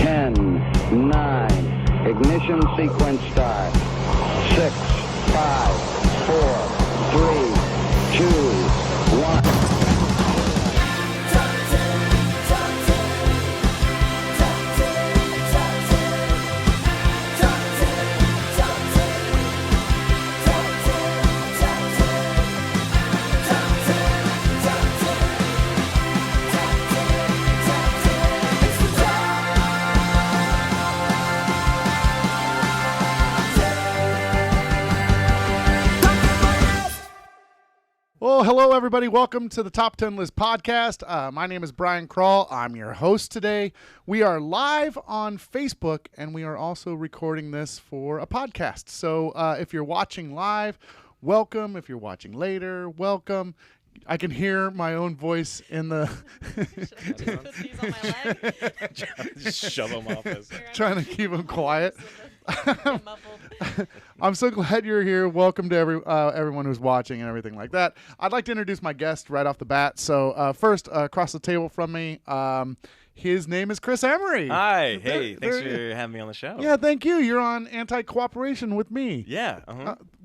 10, 9, ignition sequence start. 6, 5, 4, 3, 2, 1. Well, hello, everybody. Welcome to the Top 10 List podcast. My name is Brian Krall. I'm your host today. We are live on Facebook, and we are also recording this for a podcast. So if you're watching live, welcome. If you're watching later, welcome. I can hear my own voice in the... Should I just put these on my leg? Just shove them off us. trying to keep them quiet. I'm so glad you're here. Welcome to everyone who's watching and everything like that. I'd like to introduce my guest right off the bat. So first, across the table from me, his name is Chris Emery. Hi. Hey, thanks for having me on the show. Yeah, thank you. You're on Anti-Cooperation with me. Yeah.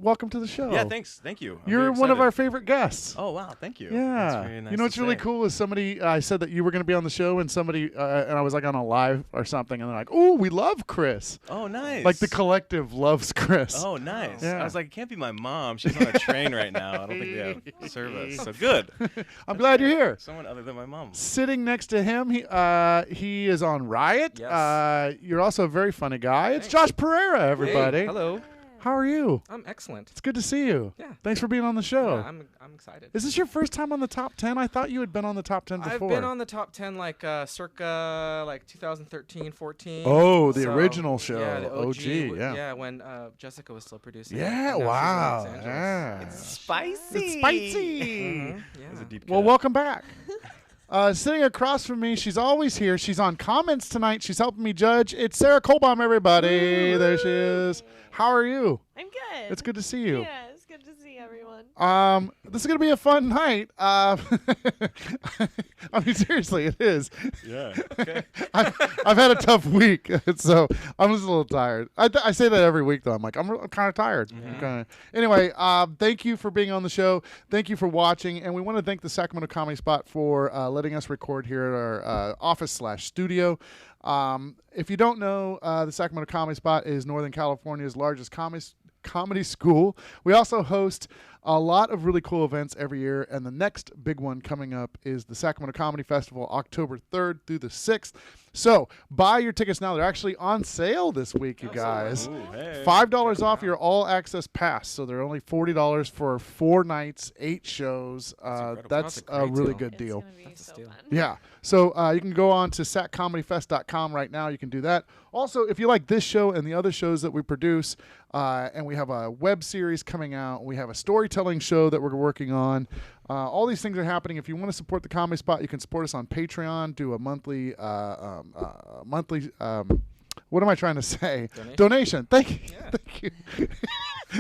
Welcome to the show. Yeah, thanks. Thank you. I'm You're very one of excited. our favorite guests. Oh, wow. Thank you. Yeah. That's very nice You know what's to really say. cool is somebody, I said that you were going to be on the show, and somebody, and I was like on a live or something, and they're like, oh, we love Chris. Oh, nice. Like the collective loves Chris. Oh, nice. Yeah. I was like, it can't be my mom. She's on a train right now. I don't think they have service. So good. I'm glad you're here. Someone other than my mom. Sitting next to him, he is on Riot. Yes. You're also a very funny guy. It's Josh Parrera, everybody. Hey, hello. How are you? I'm excellent. It's good to see you. Yeah. Thanks for being on the show. Yeah, I'm excited. Is this your first time on the top 10? I thought you had been on the top 10 before. I've been on the top 10 like circa like 2013, 14. Oh, the So, original show. Yeah, the OG. yeah. Yeah, when Jessica was still producing. it, Yeah, and now she's in wow. Los Angeles. Yeah. It's Spicy. It's spicy. Mhm, It was a yeah. deep Well, cut. welcome back. Sitting across from me, she's always here. She's on comments tonight. She's helping me judge. It's Sarah Kullbom, everybody. There she is. How are you? I'm good. It's good to see you. Yeah, it's good to see everyone. This is going to be a fun night. I mean, seriously, it is. Yeah. Okay. I've had a tough week, so I'm just a little tired. I say that every week, though. I'm like, I'm kind of tired. Anyway, thank you for being on the show. Thank you for watching. And we want to thank the Sacramento Comedy Spot for letting us record here at our office/studio. If you don't know, the Sacramento Comedy Spot is Northern California's largest comedy school. We also host a lot of really cool events every year, and the next big one coming up is the Sacramento Comedy Festival, October 3rd through the 6th. So buy your tickets now. They're actually on sale this week, you guys. Ooh, hey. $5 off your all-access pass, so they're only $40 for 4 nights, 8 shows. incredible. That's That's a a great really deal. good It's deal. gonna be That's a so steal. fun. Yeah. So you can go on to saccomedyfest.com right now. You can do that. Also, if you like this show and the other shows that we produce, and we have a web series coming out, we have a storytelling show that we're working on. All these things are happening. If you want to support the Comedy Spot, you can support us on Patreon, do a monthly what am I trying to say? Donation. Thank you. Yeah. Thank you.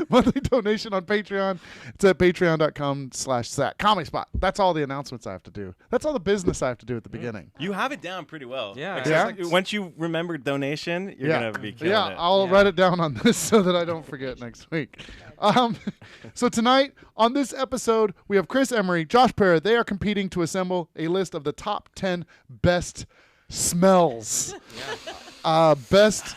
Monthly donation on Patreon. It's at patreon.com/SacComedySpot. That's all the announcements I have to do. That's all the business I have to do at the beginning. You have it down pretty well. Yeah. Like, Yeah? like, once you remember donation, you're going to be killing Yeah, it. I'll write it down on this so that I don't forget next week. So tonight, on this episode, we have Chris Emery, Josh Parrera. They are competing to assemble a list of the top 10 best smells. Best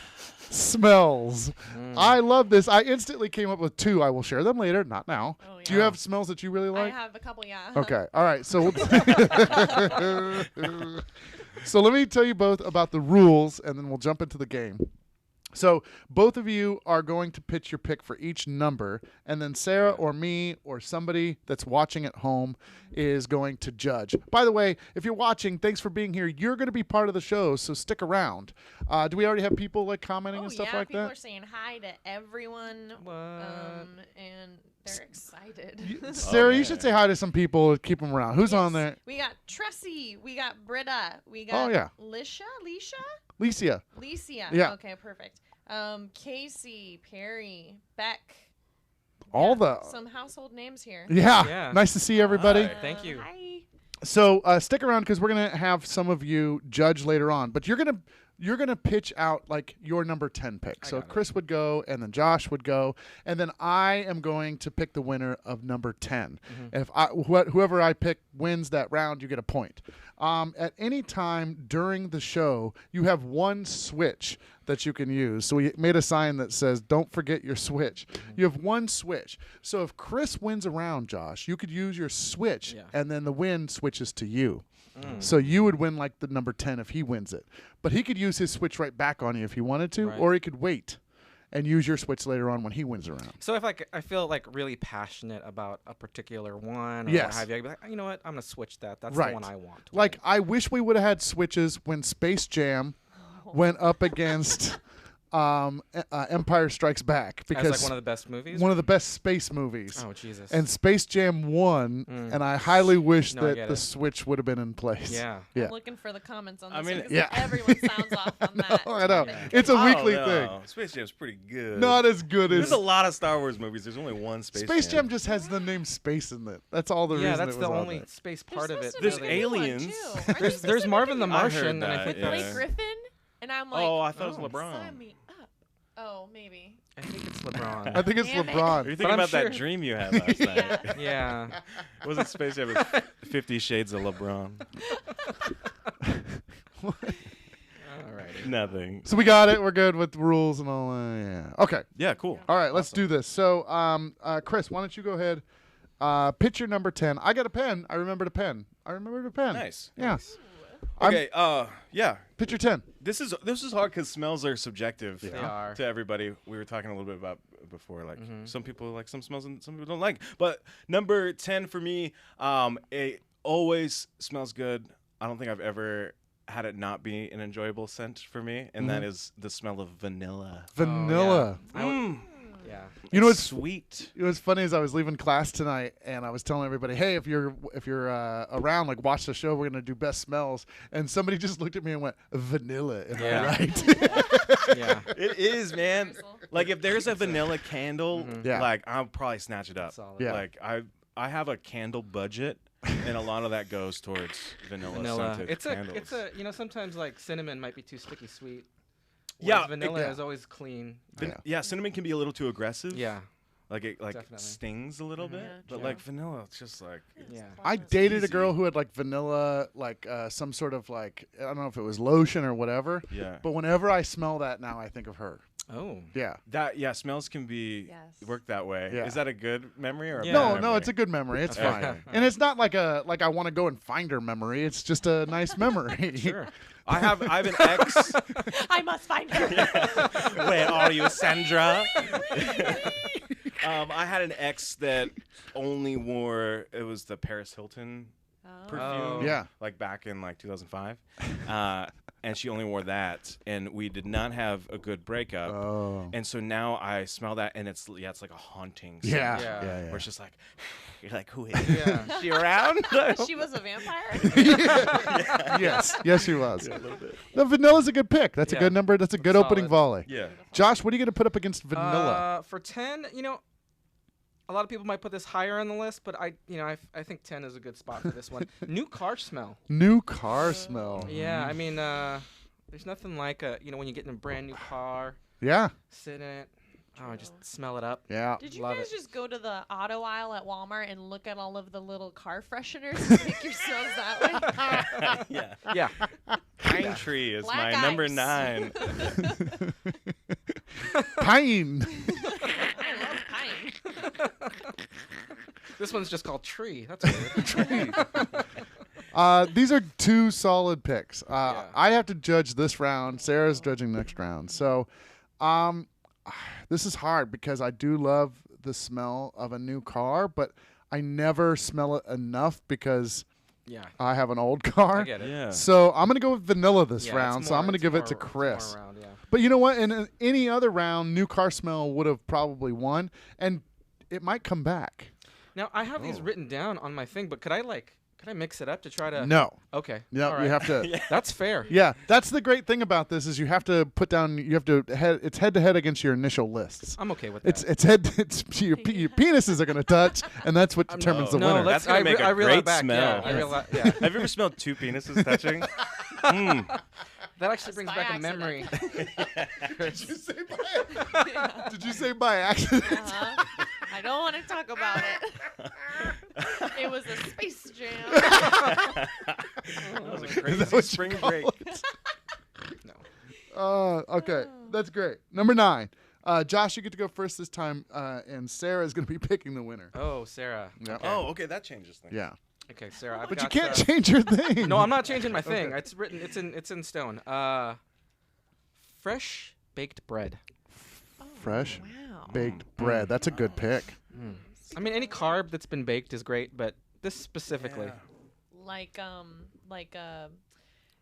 smells. I love this. I instantly came up with 2. I will share them later, not now. Oh, Do you yeah. have smells that you really I like? have a couple, yeah. Okay. All right. So so let me tell you both about the rules, and then we'll jump into the game. So both of you are going to pitch your pick for each number, and then Sarah or me or somebody that's watching at home is going to judge. By the way, if you're watching, thanks for being here. You're going to be part of the show, so stick around. Do we already have people like commenting and stuff yeah, like people that? are saying hi to everyone. What? And they're excited. Sarah, you man. should say hi to some people. Keep them around. Who's on there? We got Tressie. We got Britta. We got yeah. Lisha. Licia. Licia. Yeah. Okay, perfect. Casey, Perry, Beck. All the some household names here. yeah. Yeah. Nice to see everybody. Hi. Thank you. Hi. So stick around because we're gonna have some of you judge later on. But you're gonna you're going to pitch out like your number 10 pick. So got it. Chris would go, and then Josh would go, and then I am going to pick the winner of number 10. And if whoever I pick wins that round, you get a point. At any time during the show, you have one switch that you can use. So we made a sign that says, "Don't forget your switch." You have one switch. So if Chris wins a round, Josh, you could use your switch, and then the win switches to you. So you would win like the number 10 if he wins it. But he could use his switch right back on you if he wanted to, or he could wait and use your switch later on when he wins a round. So if I feel like really passionate about a particular one, or Yes. what have you, I'd be like, you know what, I'm gonna switch that. That's Right. the one I want. to Like, win. I wish we would have had switches when Space Jam went up against Empire Strikes Back, because as like one of the best movies. one of the best space movies. Oh Jesus. And Space Jam won, and I highly wish No, I that get the it. switch would have been in place. Yeah. Yeah. I'm looking for the comments on this. I mean, one 'cause yeah. everyone sounds off on that. I know. topic. It's a Oh, weekly no. thing. Space Jam's pretty good. Not as good There's as a lot of Star Wars movies. There's only one Space Jam just has the name space in it. That's all the Yeah, reason that's it the was on only there. space part of it. There's There's a new one, aliens. too. Aren't they There's supposed to Marvin the make a new one? heard Martian, and I that, think yeah. Blake that's. Griffin, and I'm like, Oh, I thought it Oh. was LeBron. sign me up. Oh, maybe. I think it's LeBron. I think it's Damn it. Are LeBron. you But thinking I'm about that sure- dream you had last night? yeah. It wasn't Space Jam. It was 50 Shades of LeBron. Alrighty. Nothing. So we got it. We're good with the rules and all. Yeah. Okay. Yeah, cool. All right. Let's do this. So, Chris, why don't you go ahead? Pitch your number 10. I got a pen. I remembered a pen. Nice. Yeah. Okay. Yeah. Pitch your 10. This is hard because smells are subjective They are. to everybody. We were talking a little bit about before, like some people like some smells and some people don't like. But number 10 for me, it always smells good. I don't think I've ever had it not be an enjoyable scent for me, and that is the smell of vanilla. Vanilla. Yeah. You know what's sweet? It was funny as I was leaving class tonight, and I was telling everybody, "Hey, if you're around, like watch the show. We're gonna do best smells." And somebody just looked at me and went, "Vanilla, am I right?" Yeah. It is, man. Universal. Like if there's a vanilla candle, Yeah. like I'll probably snatch it up. Solid. Yeah. Like I have a candle budget, and a lot of that goes towards vanilla scented It's candles. sometimes like cinnamon might be too sticky sweet. Yeah, whereas vanilla yeah. is always clean. Yeah, cinnamon can be a little too aggressive. Yeah. Like it Definitely. stings a little bit. Yeah, But true. like vanilla, it's just like Yeah. I dated a easy. girl who had like vanilla, like some sort of like I don't know if it was lotion or whatever. yeah. But whenever I smell that now, I think of her. Oh. Yeah. Smells can be Yes. work that way. Yeah. Is that a good memory or a Yeah. bad No, memory? no, it's a good memory. It's Okay. fine, and it's not like I want to go and find her memory. It's just a nice memory. Sure. I have an ex. I must find her. Where are you, Sandra? I had an ex that only wore the Paris Hilton perfume. Oh. Yeah. Like back in like 2005. And she only wore that, and we did not have a good breakup. Oh. And so now I smell that, and it's like a haunting scent. Yeah. Yeah. Yeah. Where it's just like, you're like, who is Yeah. she around? She was a vampire. Yes. Yes, she was. The vanilla's a good pick. That's a Yeah. good number. That's a good Solid. opening volley. Yeah. Josh, what are you going to put up against vanilla? For 10, a lot of people might put this higher on the list, but I think 10 is a good spot for this one. New car smell. New car smell. Yeah, I mean, there's nothing like when you get in a brand new car, Yeah. sit in it, just smell it up. Yeah. Did you Love guys it. just go to the auto aisle at Walmart and look at all of the little car fresheners and pick your smells that way? Yeah. Yeah. Pine tree is Black my number ice. 9. Pine. I love pine. This one's just called tree. That's weird. These are two solid picks. Yeah. I have to judge this round. Sarah's judging next round. So, this is hard because I do love the smell of a new car, but I never smell it enough because Yeah. I have an old car. I get it. Yeah. So I'm gonna go with vanilla this Yeah, round. it's So I'm more- gonna it's give it to more- it's Chris. more around, yeah. But you know what? In any other round, new car smell would have probably won, and it might come back. Now I have these written down on my thing, but could I mix it up to try to? No. Okay. No, All right. you have to. That's fair. Yeah, that's the great thing about this is you have to put down. You have to it's head to head against your initial lists. I'm okay with that. It's your penises are going to touch, and that's what determines the no, winner. let's. That's gonna I make a reel it great back. smell. Yeah, I Yes. reel that- yeah. Have you ever smelled two penises touching? That actually brings by back accident. a memory. Did you say by accident? I don't want to talk about it. It was a Space Jam. That was a Is that crazy what you spring call break. Okay, that's great. Number 9. Josh, you get to go first this time, and Sarah is going to be picking the winner. Oh, Sarah. Yeah. Okay. Oh, okay, that changes things. Yeah. Okay, Sarah. I've But got, you can't change your thing. No, I'm not changing my thing. It's written. It's in stone. Fresh baked bread. Fresh Wow. baked bread. That's a good pick. I mean, any carb that's been baked is great, but this specifically. Yeah. Like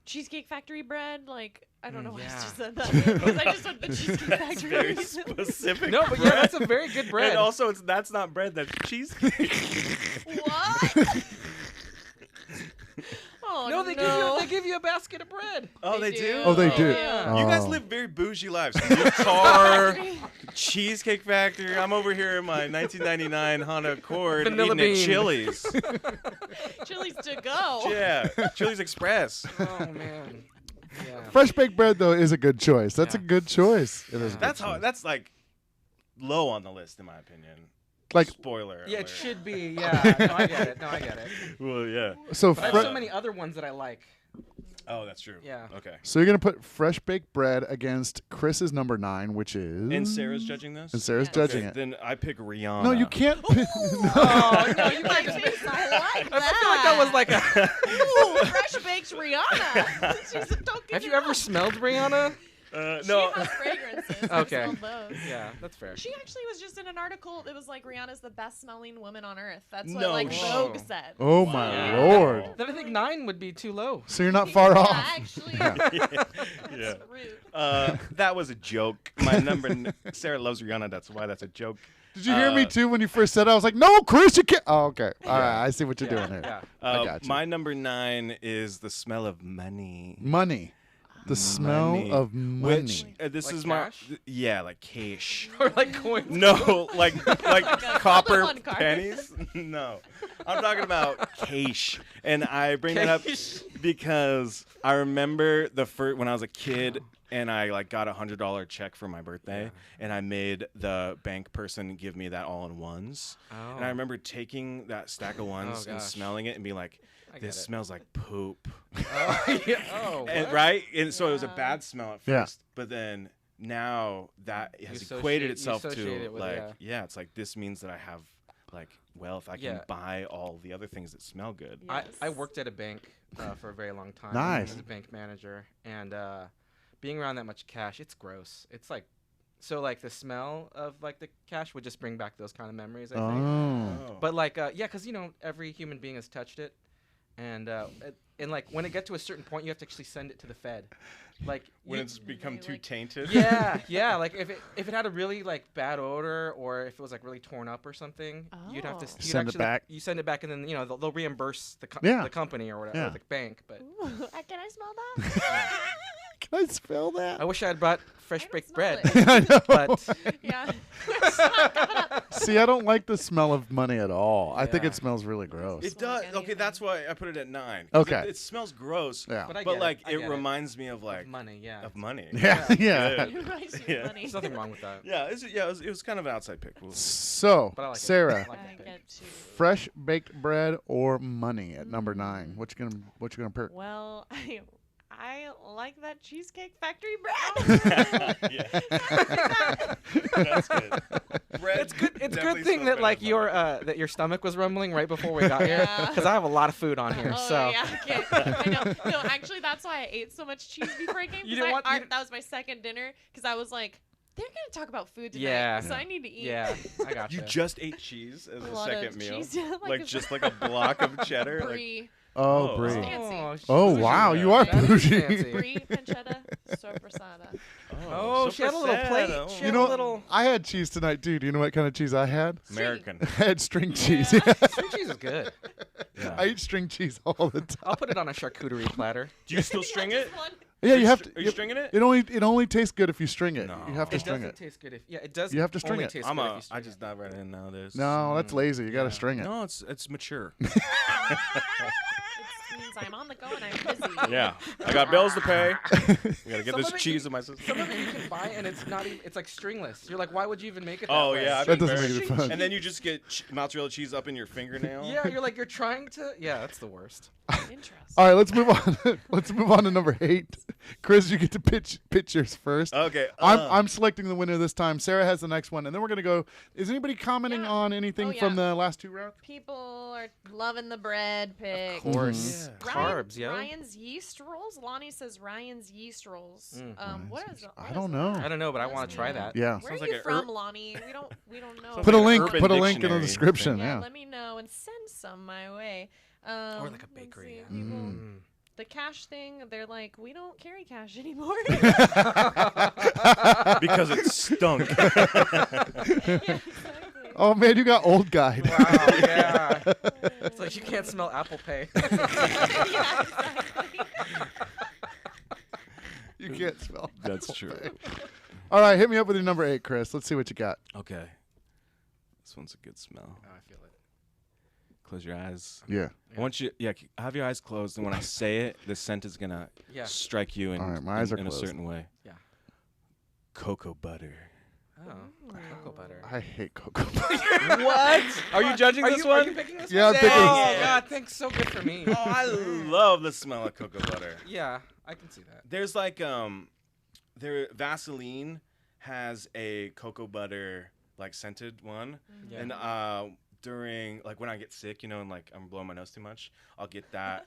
Cheesecake Factory bread. Like I don't know why I yeah. just said that because I just went the Cheesecake Factory. Very specific. No, but yeah, that's a very good bread. And also, that's not bread. That's cheesecake. What? Oh no, they give you a basket of bread. Oh, they do. Oh, they do. Yeah. You guys Oh. live very bougie lives. New car, Cheesecake Factory. I'm over here in my 1999 Honda Accord Vanilla eating bean. at Chili's. Chili's to go. Yeah, Chili's Express. Oh man. Yeah. Fresh baked bread though is a good choice. That's a Yeah. good choice. It is. A That's good how. choice. That's like low on the list in my opinion. Like Spoiler. Yeah, it alert. should be. Yeah. No, I get it. Well, yeah. so. But I have so many other ones that I like. Oh, that's true. Yeah. Okay. So you're gonna put fresh baked bread against Chris's number 9, which is. And Sarah's judging this. And Sarah's Yes. judging Okay, it. then I pick Rihanna. No, you can't. Pick, Oh no, you Like, can't just. I like that. I feel like that was like a. Ooh, fresh baked Rihanna. She's a token. Have you ever smelled Rihanna? No. She has fragrances. I've Okay. smelled those. Yeah, that's fair. She actually was just in an article. It was like Rihanna's the best smelling woman on earth. That's what No like shit. Vogue said. oh my Yeah. lord! Then I think 9 would be too low. So you're not far Yeah, off. actually. yeah. That's rude. That was a joke. My number. Sarah loves Rihanna. That's why that's a joke. Did you hear me too when you first said it? I was like, no, Chris, you can't. Oh, okay. All right, I see what you're doing here. Yeah. I got you. My number 9 is the smell of money. Money. The smell Money. of money. Which this Like is cash? yeah, like cash. Or like coins. No, like copper one card. pennies. No, I'm talking about cash, and I bring that up Cash. because I remember the first when I was a kid. And I like got $100 check for my birthday, and I made the bank person give me that all in ones. Oh. And I remember taking that stack of ones and gosh. smelling it and being like, get "This it. smells like poop." Oh, yeah. Oh, And, what? right? And so it was a Yeah. bad smell at Yeah. first, but then now that has associate- equated you itself associate to it with- like, yeah. it's like this means that I have like wealth. I can Yeah. buy all the other things that smell good. Yes. I worked at a bank for a very long time. Nice. I was a bank manager, and being around that much cash, it's gross. It's like, so like the smell of like the cash would just bring back those kind of memories. I think. Oh. But like, yeah, because every human being has touched it, and like when it gets to a certain point, you have to actually send it to the Fed. Like when you- it's become Really, too like- tainted. yeah. Like if it had a really like bad odor, or if it was like really torn up or something, you'd have to Oh. you'd Send it actually, back. You send it back, and then they'll reimburse the Yeah. the company or whatever, Yeah. or the bank. But Ooh, can I smell that? Can I spell that? I wish I had brought fresh I don't baked smell bread. it. I know. But Yeah. See, I don't like the smell of money at all. I think Yeah. it smells really gross. It Smell does. like Okay, anything. that's why I put it at 9. 'cause Okay. It smells gross. Yeah. But I But get like I it get reminds me of like money. Yeah. of money. Yeah, yeah. Good. You guys use Yeah. money. There's nothing wrong with that. Yeah, it was kind of an outside pick. We'll- So, But I like it. Sarah, I like I that pick. get to. fresh baked bread or money at number 9? What you gonna pick? Well, I like that Cheesecake Factory bread. Yeah. That's good. Bread It's good. It's a definitely good thing smells that better like than your money. that your stomach was rumbling right before we got here, Yeah. because I have a lot of food on here. Oh so yeah, okay. I know. No, actually, that's why I ate so much cheese before I came. You 'cause didn't want- you didn't- that was my second dinner because I was like, they're gonna talk about food tonight, Yeah. so I need to eat. yeah, I got You you. just ate cheese as A a lot second of meal, cheese, yeah, like a just like a block of cheddar. Like, brie, Oh, Oh. Brie. Fancy. Oh, she's wow, bougie. you are That is bougie. fancy. brie pancetta, sorpressata. Oh, she had a little plate. Oh. She You had know, a little. I had cheese tonight, dude. You know what kind of cheese I had? American. I had string cheese. String cheese is good. I eat string cheese all the time. I'll put it on a charcuterie platter. Do you still string it? Yeah, you have to. Are you stringing it? It only tastes good if you string it. No. You have to It string doesn't it. taste good if it does. You have to string only it. Taste I'm good if a. you string I just it. dive right in nowadays. No, that's lazy. You got to Yeah. string it. No, it's mature. It's means I'm on the go and I'm busy. Yeah, I got bills to pay. I gotta get Some this of it cheese you- in my system. Some of it you can buy, and it's not even. It's like stringless. You're like, why would you even make it that Oh way? yeah, I've That been doesn't very- make it fun. And then you just get mozzarella cheese up in your fingernail. Yeah, you're trying to. Yeah, that's the worst. Interesting. All right, let's move on. Let's move on to number 8. Chris, you get to pitch yours first. Okay. I'm selecting the winner this time. Sarah has the next one, and then we're gonna go. Is anybody commenting Yeah. on anything Oh, from yeah. the last 2 rounds? People are loving the bread pick. Of course. Yeah. Carbs, yo. Ryan's yeast rolls. Lonnie says Ryan's yeast rolls. What is? I don't know. I don't know, but I What want does to try mean? that. Yeah. Where Sounds are like you a from, Lonnie? We don't know. Sounds Put a like an link. Urban Put a link in the Dictionary description. thing. Yeah. Let me know and send some my way. Or like a let's bakery, see, yeah. people- The cash thing, they're like, we don't carry cash anymore. Because it stunk. Yeah, exactly. Oh man, you got old guy. Wow, yeah. It's like you can't smell Apple Pay. Yeah, exactly. You can't spell. That's true. All right, hit me up with your number 8, Chris. Let's see what you got. Okay. This one's a good smell. Oh, I feel it. Close your eyes. Yeah. I want you, have your eyes closed, and when I say it, the scent is gonna Yeah. strike you in, All right, my eyes are in a closed. certain way. Yeah. Cocoa butter. Oh, cocoa butter. I hate cocoa. What? Are you judging Are this you, one? Are you picking this Yeah, one? I'm picking Oh, this- God, thanks. So good for me. Oh, I love the smell of cocoa butter. Yeah, I can see that. There's like Vaseline has a cocoa butter like scented one, Yeah. and during like when I get sick, and like I'm blowing my nose too much, I'll get that.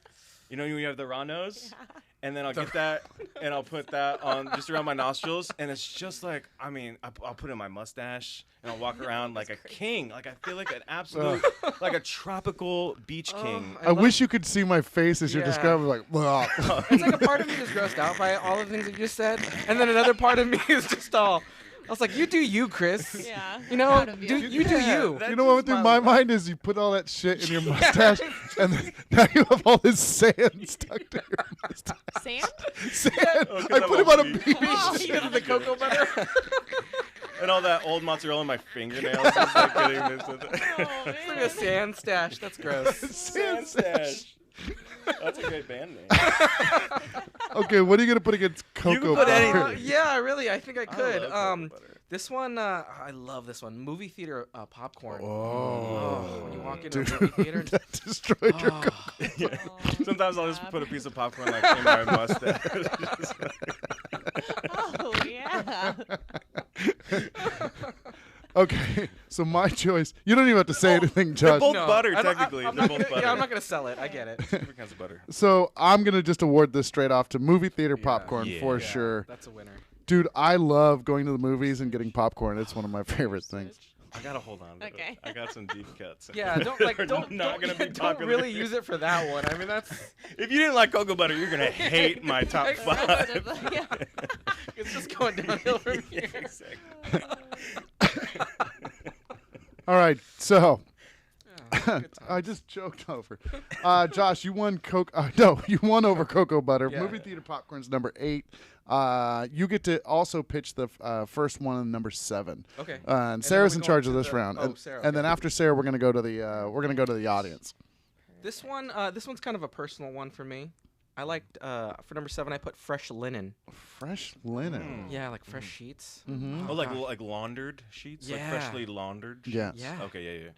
You know, when you have the raw nose, and then I'll get that, and I'll put that on just around my nostrils, and it's just like, I mean, I'll put it in my mustache, and I'll walk around like a king, like I feel like an absolute, like a tropical beach king. I wish you could see my face as you're Yeah. describing, like, "Blah." It's like a part of me is grossed out by all the things that you just said, and then another part of me is just all. I was like, you do you, Chris. Yeah. You know, proud of do you. you do you. That You know what went just through my my mind is you put all that shit in your mustache, and then now you have all this sand stuck to your mustache. Sand? Sand. Oh, 'cause I I'm put him on on a beach. beach. Oh, Because of the cocoa butter. And all that old mozzarella in my fingernails is like getting mixed with it. Oh, It's like man. a sand stash. That's gross. Sand stash. That's a great band name. Okay, what are you gonna put against cocoa put butter? anything. Yeah, really, I think I I could. love cocoa butter. This one, I love this one. Movie theater popcorn. Oh, When you walk into a movie theater. And, that destroyed your oh, cocoa. Yeah. Oh, Sometimes I'll just God. put a piece of popcorn like in my mustache. Oh, yeah. Okay, so my choice. You don't even have to say anything, They're Josh. both no, butter, I don't- technically. I'm They're not both gonna- butter. Yeah, I'm not gonna sell it. I get it. Different kinds of butter. So I'm gonna just award this straight off to movie theater popcorn Yeah. for Yeah, sure. That's a winner. Dude, I love going to the movies and getting popcorn. It's one of my favorite things. I gotta hold on. To Okay. it. I got some deep cuts. Yeah, don't like They're don't not gonna be don't popular. really use it for that one. I mean, that's If you didn't like cocoa butter, you're gonna hate my top Like, five. Yeah. it's just going downhill from Yeah, here. exactly. All right, so Yeah, good I times. just choked over. Josh, you won no, you won over cocoa butter. Yeah. Movie theater popcorn's number 8. You get to also pitch the first one in number 7. Okay. And then Sarah's we in go charge on of to this the- round. oh, and, Sarah, and then okay. after Sarah, we're gonna go to the audience. This one's kind of a personal one for me. I liked for number 7. I put fresh linen. Fresh linen. Yeah, like fresh sheets. Mm-hmm. Oh, like gosh. like laundered sheets, like Yeah. freshly laundered. Yeah. Yeah. Okay, yeah.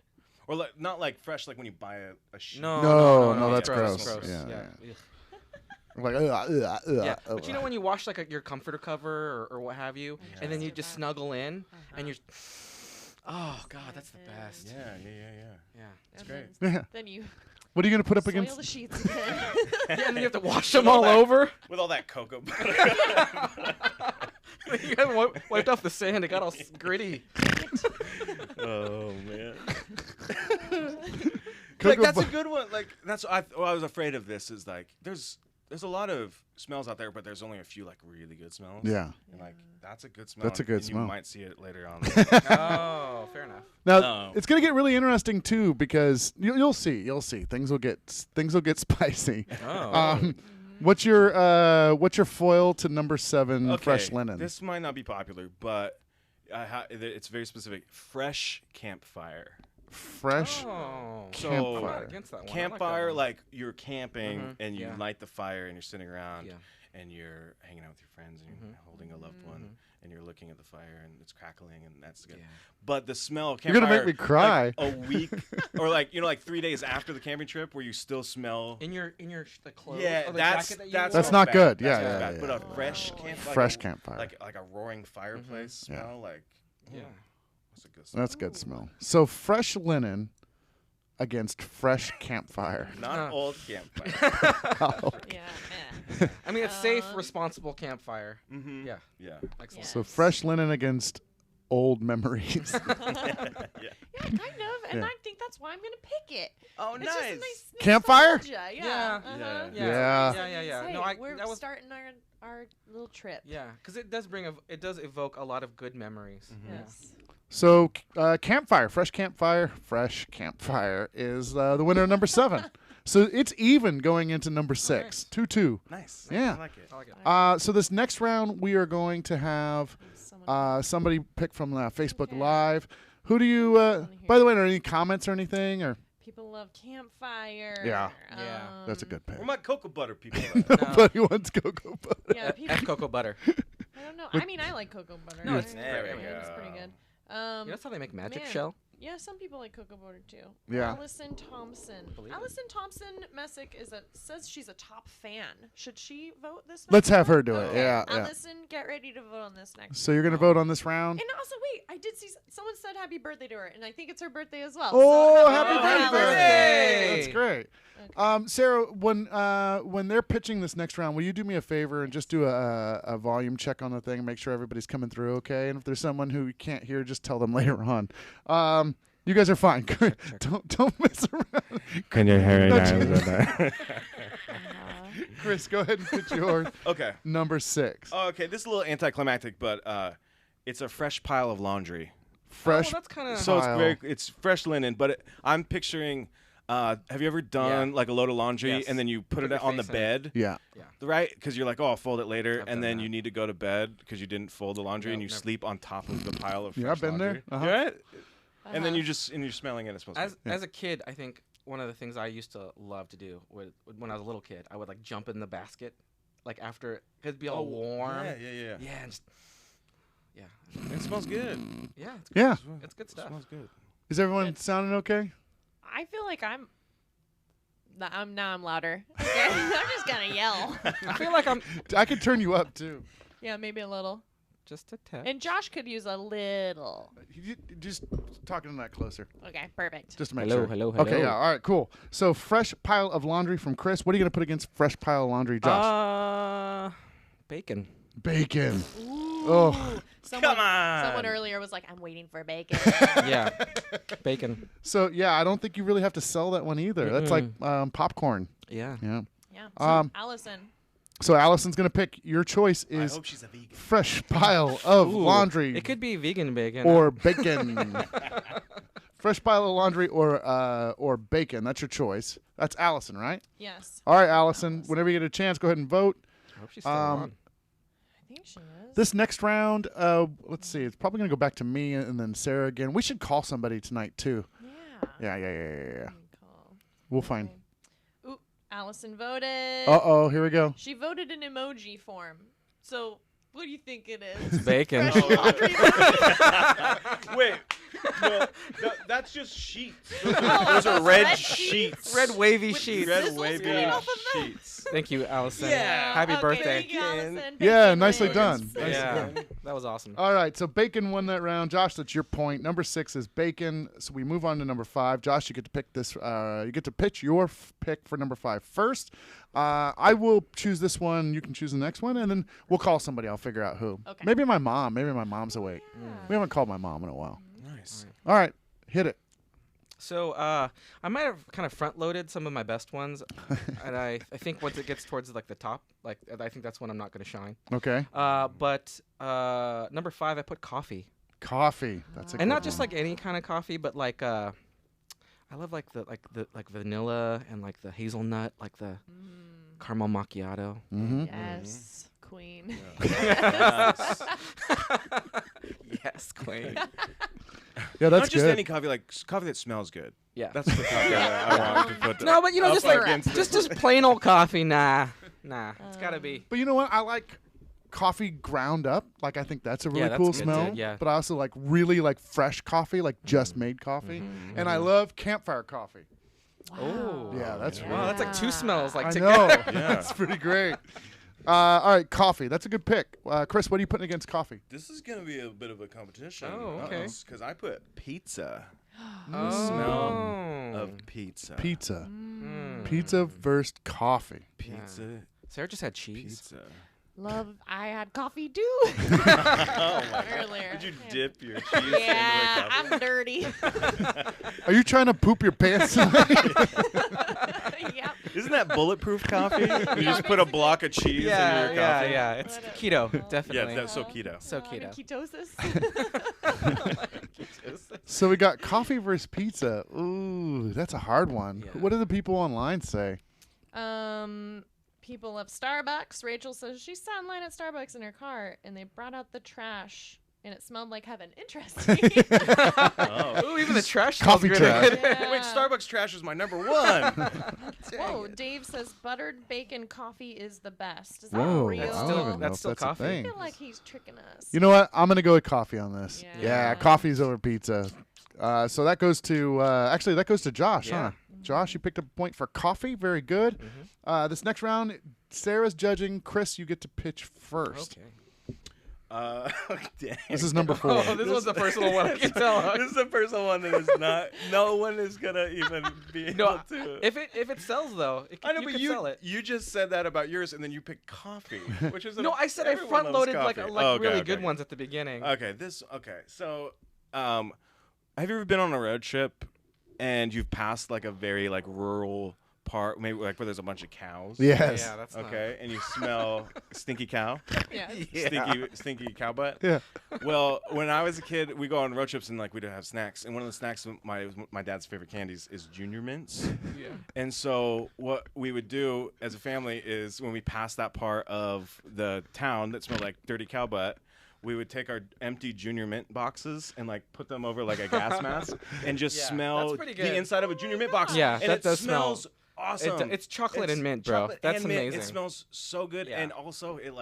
Or like not like fresh, like when you buy a sheet. No, that's gross. Gross. Yeah, Yeah. yeah. Ugh. Like, Yeah, but you know when you wash like your comforter cover or what have you, and then you just snuggle in, and you're, oh god, that's the best. Yeah. Yeah. It's great. Yeah. Then you What are you gonna put up soil against? the sheets again. Yeah, and then you have to wash them all all that- over. With all that cocoa butter. You haven't wiped off the sand; it got all gritty. Oh man. Cocoa Like that's a bu- good one. Like that's I was afraid of this is like there's a lot of smells out there, but there's only a few like really good smells. Yeah. And like that's a good smell. That's a good and smell. You might see it later on. Oh, fair enough. Now No. it's gonna get really interesting too because you'll see things will get spicy. Oh. What's your foil to number 7 Okay, fresh linen? This might not be popular, but it's very specific. Fresh campfire. fresh Oh. So, I'm not campfire. against that one. I Campfire, like like you're camping Mhm. and you Yeah. light the fire and you're sitting around Yeah. and you're hanging out with your friends and you're holding a loved one and you're looking at the fire and it's crackling and that's good. Yeah. But the smell of You're campfire, gonna make me cry. like, a week or like like 3 days after the camping trip where you still smell. In your the clothes. Yeah, or the that's jacket that you That's wore? not bad. good. That's Yeah, what's yeah, bad. yeah. But a fresh campfire, Fresh campfire. like a roaring fireplace Yeah. smell, like Yeah. that's a good smell. That's good smell. So fresh linen against fresh campfire. Not old campfire. Yeah. I mean, it's safe, responsible campfire. Mm-hmm. Yeah. Yeah. Excellent. So fresh linen against old memories. Yeah. Yeah, kind of. And Yeah. I think that's why I'm gonna pick it. Oh, It's just a nice. nice Campfire? nostalgia. Yeah. Yeah. Yeah. Yeah. Yeah. Hey, No, we're that was starting our little trip. Yeah, because it does evoke a lot of good memories. Yes. So campfire, fresh campfire is the winner of number 7. So it's even going into number 6, 2-2. Nice. Yeah. I like it. I like it. So this next round we are going to have somebody pick from Facebook Okay. Live. Who do you? By the way, are there any comments or anything? Or People love campfire. Yeah. Yeah. that's a good pick. Where my cocoa butter people? Nobody wants cocoa butter. Yeah, people, F cocoa butter. I don't know. I mean, I like cocoa butter. No, it's- there we It's go. pretty good. You know that's how they make magic man. shell? Yeah, some people like cocoa butter too. Yeah. Allison Thompson. Believe it. Allison Thompson Messick says she's a top fan. Should she vote this? Let's next have her round? do it. Okay. Yeah, yeah. Allison, get ready to vote on this next. So you're gonna vote on this round. And also, wait, I did see someone said happy birthday to her, and I think it's her birthday as well. Oh, so happy Allison. birthday! That's great. Okay. Sarah, when they're pitching this next round, will you do me a favor and just do a volume check on the thing, make sure everybody's coming through okay? And if there's someone who can't hear, just tell them later on. You guys are fine. Don't mess around. Can you hear that? Chris, go ahead and pitch yours. Okay. Number 6. Okay, this is a little anticlimactic, but it's a fresh pile of laundry. Fresh. Oh, that's kind of. So Pile. it's fresh linen, but I'm picturing. Have you ever done like a load of laundry Yes. and then you put Put it your on the face in. bed? Yeah. Right? Because you're like, oh, I'll fold it later, I've and done then that. you need to go to bed because you didn't fold the laundry, and No, you never. sleep on top of the pile of fresh Yeah, I've been there. laundry. Uh-huh. Right? And then Uh-huh. you're smelling it. It's supposed As a kid, I think one of the things I used to love to do when I was a little kid, I would like jump in the basket, like after it'd be all warm. Yeah. Yeah, and just It smells good. yeah, it's good. Yeah. It's good It stuff. smells good. Is everyone sounding okay? I feel like I'm louder. Okay? I'm just gonna yell. I feel like I'm I could turn you up too. Yeah, maybe a little. just a tad. And Josh could use a little. Just talking to that closer, Okay, perfect. just to make Hello, sure. hello, Okay, hello. yeah, all right, cool. So fresh pile of laundry from Chris. What are you gonna put against fresh pile of laundry, Josh? Bacon. Bacon. Ooh. Oh. Someone, Come on. Someone earlier was like, "I'm waiting for bacon." Yeah, bacon. So yeah, I don't think you really have to sell that one either. That's like popcorn. Yeah. Yeah. Yeah. Allison. So Allison's gonna pick. Your choice I is hope she's a vegan. fresh pile of Ooh, laundry It could be vegan bacon. or bacon. Fresh pile of laundry or bacon. That's your choice. That's Allison, right? Yes. All right, Allison. Whenever you get a chance, go ahead and vote. I hope she's still on. I think she is. This next round, let's see. It's probably gonna go back to me and then Sarah again. We should call somebody tonight too. Yeah. Yeah. Good call. We'll find. Okay. Ooh, Allison voted. Uh-oh, here we go. She voted in emoji form. So, what do you think it is? Bacon. Fresh laundry emoji? Wait. No, that's just sheets. Those those are are red red sheets. Red wavy With sheets. red Red sizzles wavy coming off of them? sheets. Thank you, Allison. Yeah. Happy Okay, birthday. thank you, Allison. Yeah, Bacon nicely wins. done. Nicely Yeah, done. that was awesome. All right, so bacon won that round. Josh, that's your point. Number 6 is bacon. So we move on to number 5. Josh, you get to pick this. You get to pitch your pick for number 5 first. I will choose this one. You can choose the next one, and then we'll call somebody. I'll figure out who. Okay. Maybe my mom. Maybe my mom's awake. We haven't called my mom in a while. Nice. All right, hit it. So I might have kind of front loaded some of my best ones, and I think once it gets towards like the top, like I think that's when I'm not going to shine. Okay. But number 5, I put coffee, Coffee. That's a and good not just one. like any kind of coffee, but like I love like the vanilla and like the hazelnut, like the caramel macchiato. Mhm. Yes, queen. Yes, queen. Yeah, that's Not just good. any coffee, like coffee that smells good. Yeah. That's the coffee I want to put. No, but up just like against it. just plain old coffee. Nah. It's gotta be. But you know what? I like coffee ground up. Like, I think that's a really that's cool good smell. too, yeah. But I also like really like fresh coffee, like just made coffee. And I love campfire coffee. Oh. Yeah, that's Yeah. really Wow, that's like two smells like I together. know. That's pretty great. All right, coffee. That's a good pick. Chris, what are you putting against coffee? This is gonna be a bit of a competition. Oh, okay. Because I put pizza. Oh. Smell of pizza. Pizza. Mm. Pizza versus coffee. Pizza. Sarah just had cheese. Pizza. Love. I had coffee too. Oh my Earlier. Did you Yeah. dip your cheese Yeah, into the coffee? I'm dirty. Are you trying to poop your pants tonight? Yep. Isn't that bulletproof coffee? You just put a block of cheese into your coffee. Yeah. It's keto, definitely. Yeah, that's so keto. So I'm in keto. ketosis. So we got coffee versus pizza. Ooh, that's a hard one. Yeah. What do the people online say? People of Starbucks. Rachel says she sat in line at Starbucks in her car, and they brought out the trash, and it smelled like heaven. Interesting. Oh. Ooh, even the trash smells Coffee good. trash. Yeah. Wait, Starbucks trash is my number one. Whoa, Dave says buttered bacon coffee is the best. Is that Whoa, real? I That's don't still- even know that's if still that's a coffee? I thing. feel like he's tricking us. You know what? I'm gonna go with coffee on this. Yeah. Yeah, coffee's over pizza. So that goes to actually that goes to Josh, Yeah. huh? Josh, you picked up a point for coffee. Very good. This next round, Sarah's judging. Chris, you get to pitch first. Okay. Dang. This is number 4. Oh, this was the personal one. I can tell. This is the personal one that is not. No one is gonna even be able No, to. if it sells though, I know, you but can you sell it. you just said that about yours, and then you picked coffee, which is No, I said I everyone front loves loaded like coffee. really Okay. good ones at the beginning. Okay, so, have you ever been on a road trip and you've passed like a very like rural part, maybe like where there's a bunch of cows? Yes. Yeah, that's not- Okay, and you smell stinky cow, Yeah. stinky cow butt. Yeah. Well, when I was a kid, we go on road trips and like we'd have snacks, and one of the snacks my dad's favorite candies is Junior Mints. Yeah. And so what we would do as a family is when we passed that part of the town that smelled like dirty cow butt, we would take our empty Junior Mint boxes and like put them over like a gas mask and just Yeah, smell that's pretty good. the inside of a Junior Mint box. Yeah, and that it does smell- smells awesome. It's chocolate and mint, bro. chocolate That's and mint. amazing. It smells so good, Yeah. and also it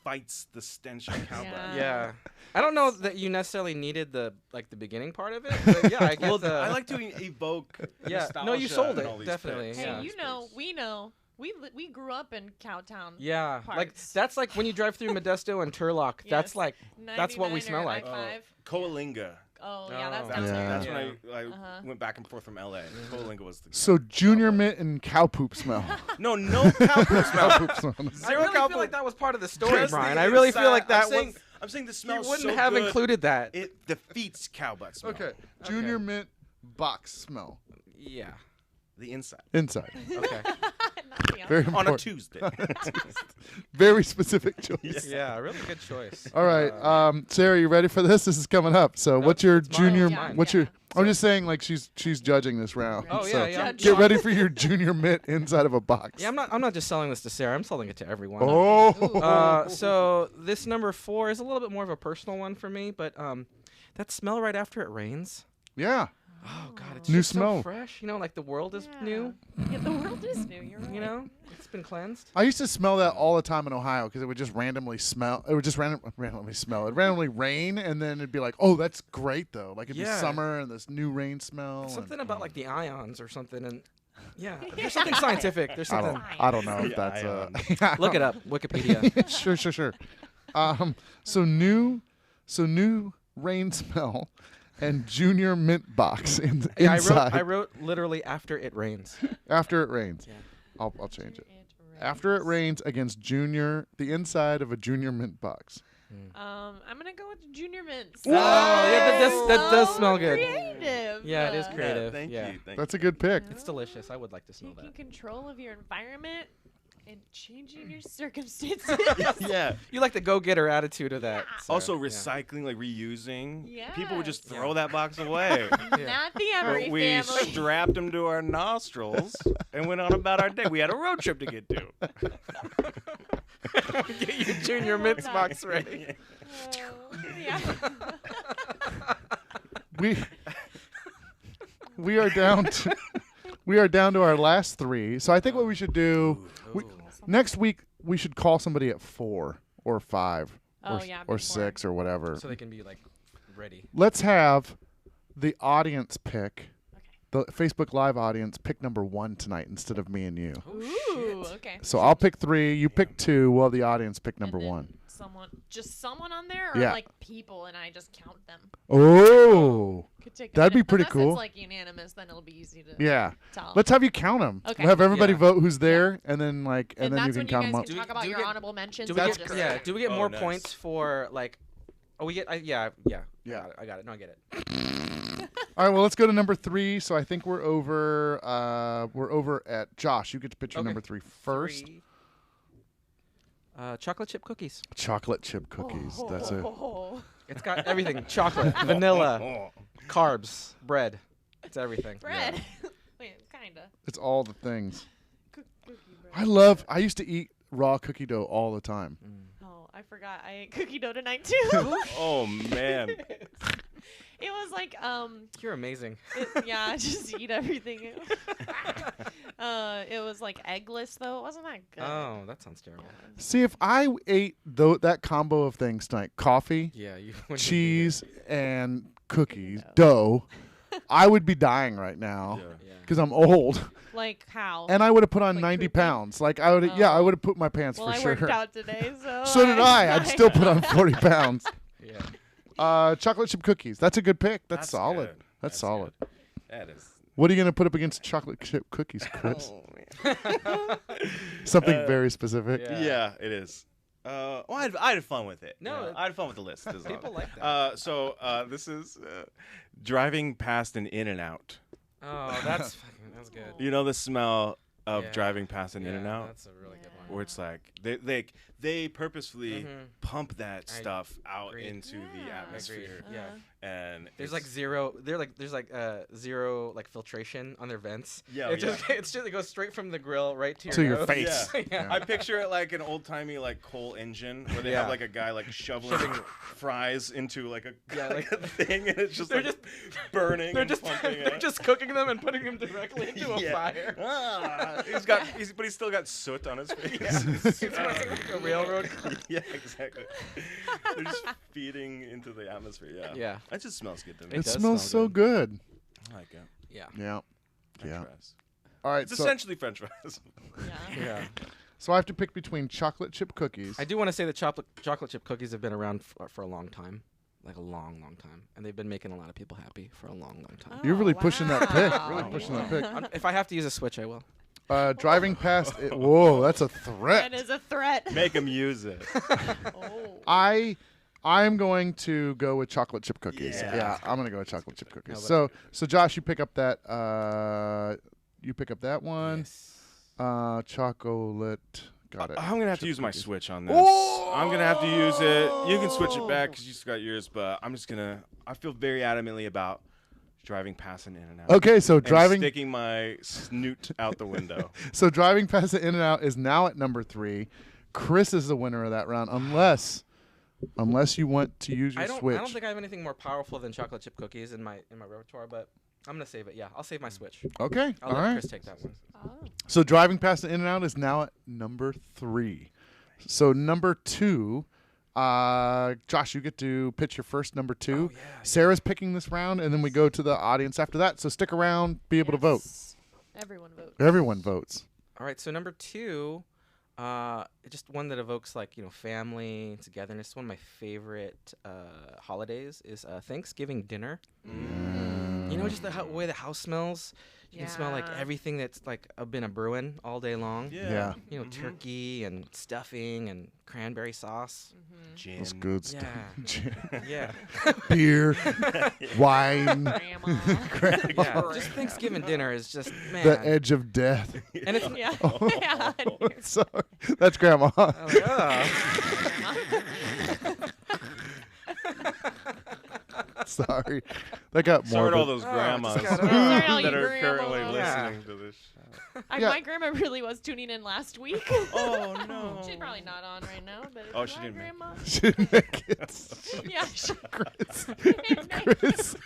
fights the stench of cow butt. Yeah. I don't know that you necessarily needed the beginning part of it, but yeah, I get Well, the. I like to evoke. Yeah. No, you sold nostalgia and all it these definitely. picks. Hey, Yeah. you know, we know. We grew up in Cowtown. Yeah, like Parts. that's like when you drive through Modesto and Turlock. That's Yes. like that's what we 99 smell or like. I-5. Coalinga. Oh, yeah, that's Oh. down Yeah. there. That's Yeah. when I Uh-huh. went back and forth from LA. Coalinga was the. So Junior Mint and cow poop smell. No cow poop smell. Cow poop smell. I Zero really cow feel like poop. that was part of the story, Just the Brian. I really feel inside. like that I'm saying, was. I'm saying the You smell wouldn't so have good, included that. It defeats cow butt smell. Okay. Junior Mint box smell. Yeah. The inside. Inside. Okay. Not the Very On a important. Tuesday. Very specific choice. Yeah, really good choice. All right, Sarah, you ready for this? This is coming up. So, what's your it's mine. junior? It's mine. What's Yeah. your? I'm just saying, like she's judging this round. Oh so yeah, yeah. Get ready for your Junior Mint inside of a box. Yeah, I'm not just selling this to Sarah. I'm selling it to everyone. Oh. So this number 4 is a little bit more of a personal one for me, but that smell right after it rains. Yeah. Oh God, it's New just smell. so fresh. You know, like the world is Yeah. new. Yeah, the world is new. You're right. You know, it's been cleansed. I used to smell that all the time in Ohio because it would just randomly smell. It would just randomly smell. It randomly rain, and then it'd be like, "Oh, that's great though!" Like it'd be Yeah. summer and this new rain smell. and- Something about like the ions or something, and yeah, there's something scientific. There's I something. don't. I don't know if Yeah, that's Look it up, Wikipedia. Sure. So new rain smell and Junior Mint box Yeah, inside I wrote literally after it rains. after it rains. Yeah. I'll change it. After it rains against the inside of a Junior Mint box. I'm gonna go with Junior Mints. Whoa! Yeah, that does So smell good. Creative. Yeah, it is Yeah, creative. thank Yeah. you. Thank That's a good pick. It's delicious. I would like to smell Taking that. control of your environment and changing your circumstances. you. Yeah. You like the go-getter attitude of that. Sarah. Also, Yeah. recycling, like reusing. People would just Yes. throw that box away. Not the Emery But we family. strapped them to our nostrils and went on about our day. We had a road trip to get to. Get your Junior love Mints that. box ready. Yeah. we are down to our last 3. So I think what we should do next week, we should call somebody at 4 or 5 Oh, or, yeah, or before. 6 or whatever. So they can be like ready. Let's have the audience pick. Okay. The Facebook Live audience pick number 1 tonight instead of me and you. Ooh, okay. So I'll pick 3, you pick 2, while the audience pick number And then 1. Someone on there, or Yeah. like people, and I just count them. Oh, Could take a That'd be minute. pretty Unless cool. It's like unanimous, then it'll be easy to yeah. tell. Let's have you count them. Okay. We'll have everybody Yeah. vote who's there, and then like, and and then you that's can when count you them guys up. can Do we- talk about do we your get- honorable mentions. Do we and get, I'll just yeah? say- Do we get Oh, more nice. points for like? Oh, we get. Yeah. Yeah. I got it. No, I get it. All right, well, let's go to number 3. So I think we're over at Josh. You get to pitch your Okay. number 3 first. 3. Chocolate chip cookies. Chocolate chip cookies. That's it. Oh. It's got everything: chocolate, vanilla, carbs, bread. It's everything. Bread. Wait, kinda. It's all the things. Cookie bread. I used to eat raw cookie dough all the time. Oh, I forgot. I ate cookie dough tonight too. Oh man. It was like You're amazing. yeah, I just eat everything. It was like eggless though. It wasn't that good. Oh, that sounds terrible. See, if I ate that combo of things tonight, coffee, Yeah, you. wouldn't be cheese, and cookies, dough, I would be dying right now Yeah. here. Yeah. because I'm old. Like how? And I would have put on Like 90 pooping? pounds. Like I would, I Oh. would have put my pants well, for I sure. worked out today, so. So did I. I'd still put on 40 pounds. Yeah. Chocolate chip cookies. That's a good pick. That's solid. Good. That's solid. good. That is. What are you gonna put up against chocolate chip cookies, Chris? Oh, man. Something very specific. Yeah. Yeah, it is. Well, I had fun with it. No, You know, it- I had fun with the list. as well. People like that. So this is driving past an In-N-Out. Oh, that's good. You know the smell of Yeah. driving past an In-N-Out, That's a really good one. where it's like they purposefully Mhm. pump that I stuff out agree. into the Yeah. atmosphere, Yeah. and There's like it's- zero. There's like zero like filtration on their vents. Yeah, It just it goes straight from the grill right to your your nose. face. Yeah. Yeah. I picture it like an old timey like coal engine where they Yeah. have like a guy like shoveling fries into like a, Yeah, like like- a thing, and it's just They're like just- burning. They're and just pumping they're it. just cooking them and putting them directly into a Yeah. fire. But he's still got soot on his face. It's like a railroad. Yeah, exactly. They're just feeding into the atmosphere. Yeah. Yeah. That just smells good to me. It does smells smell so good. I like it. Yeah. Yeah. French Yeah. fries. All right. It's So, essentially French fries. Yeah. Yeah. so I have to pick between chocolate chip cookies. I do want to say that chocolate chip cookies have been around for a long time. Like a long, long time. And they've been making a lot of people happy for a long, long time. You're really Oh, pushing that pick. wow. Really pushing that pick. If I have to use a switch, I will. Driving past it. Whoa, that's a threat. That is a threat. Make them use it. Oh. I'm going to go with chocolate chip cookies. Yeah. Yeah, I'm going to go with chocolate chip cookies. No, So Josh, you pick up that one. Yes. Chocolate. Got it. I'm gonna have to Chip use my cookies. switch on this. Oh! I'm gonna have to use it. You can switch it back because you still got yours, but I'm just gonna. I feel very adamantly about driving past an In-N-Out. Okay, so And driving sticking my snoot out the window. so driving past the In-N-Out is now at number 3. Chris is the winner of that round, unless you want to use your I don't switch. think I have anything more powerful than chocolate chip cookies in my repertoire, but I'm gonna save it. Yeah, I'll save my switch. Okay, I'll all let right. Chris take that one. Oh. So driving past the In-N-Out is now at number 3. So number 2, Josh, you get to pitch your first number 2. yeah. Sarah's picking this round, and then we go to the audience after that. So stick around, be able to vote. Yes. Everyone vote. Everyone votes. All right, so number 2, just one that evokes like family, togetherness. One of my favorite holidays is Thanksgiving dinner. You know, just the way the house smells. You can smell like Yeah. everything that's like been a brewing all day long. Yeah. You know, turkey and stuffing and cranberry sauce. Gin. That's good stuff. Yeah. Gin, Yeah. beer, wine, Grandma. Yeah. Just Thanksgiving dinner is just man. the edge of death. And it's Yeah. yeah. Sorry, that's Grandma. I'm like, "Ugh." Sorry, that got Sorry to all morbid. those grandmas just Sorry to all you that are grandmas. currently Yeah. listening to this show. Yeah. My grandma really was tuning in last week. Oh no. She's probably not on right now, but Oh, it's she my didn't make grandma. She didn't make it. Yeah, she Chris, didn't make it. Chris,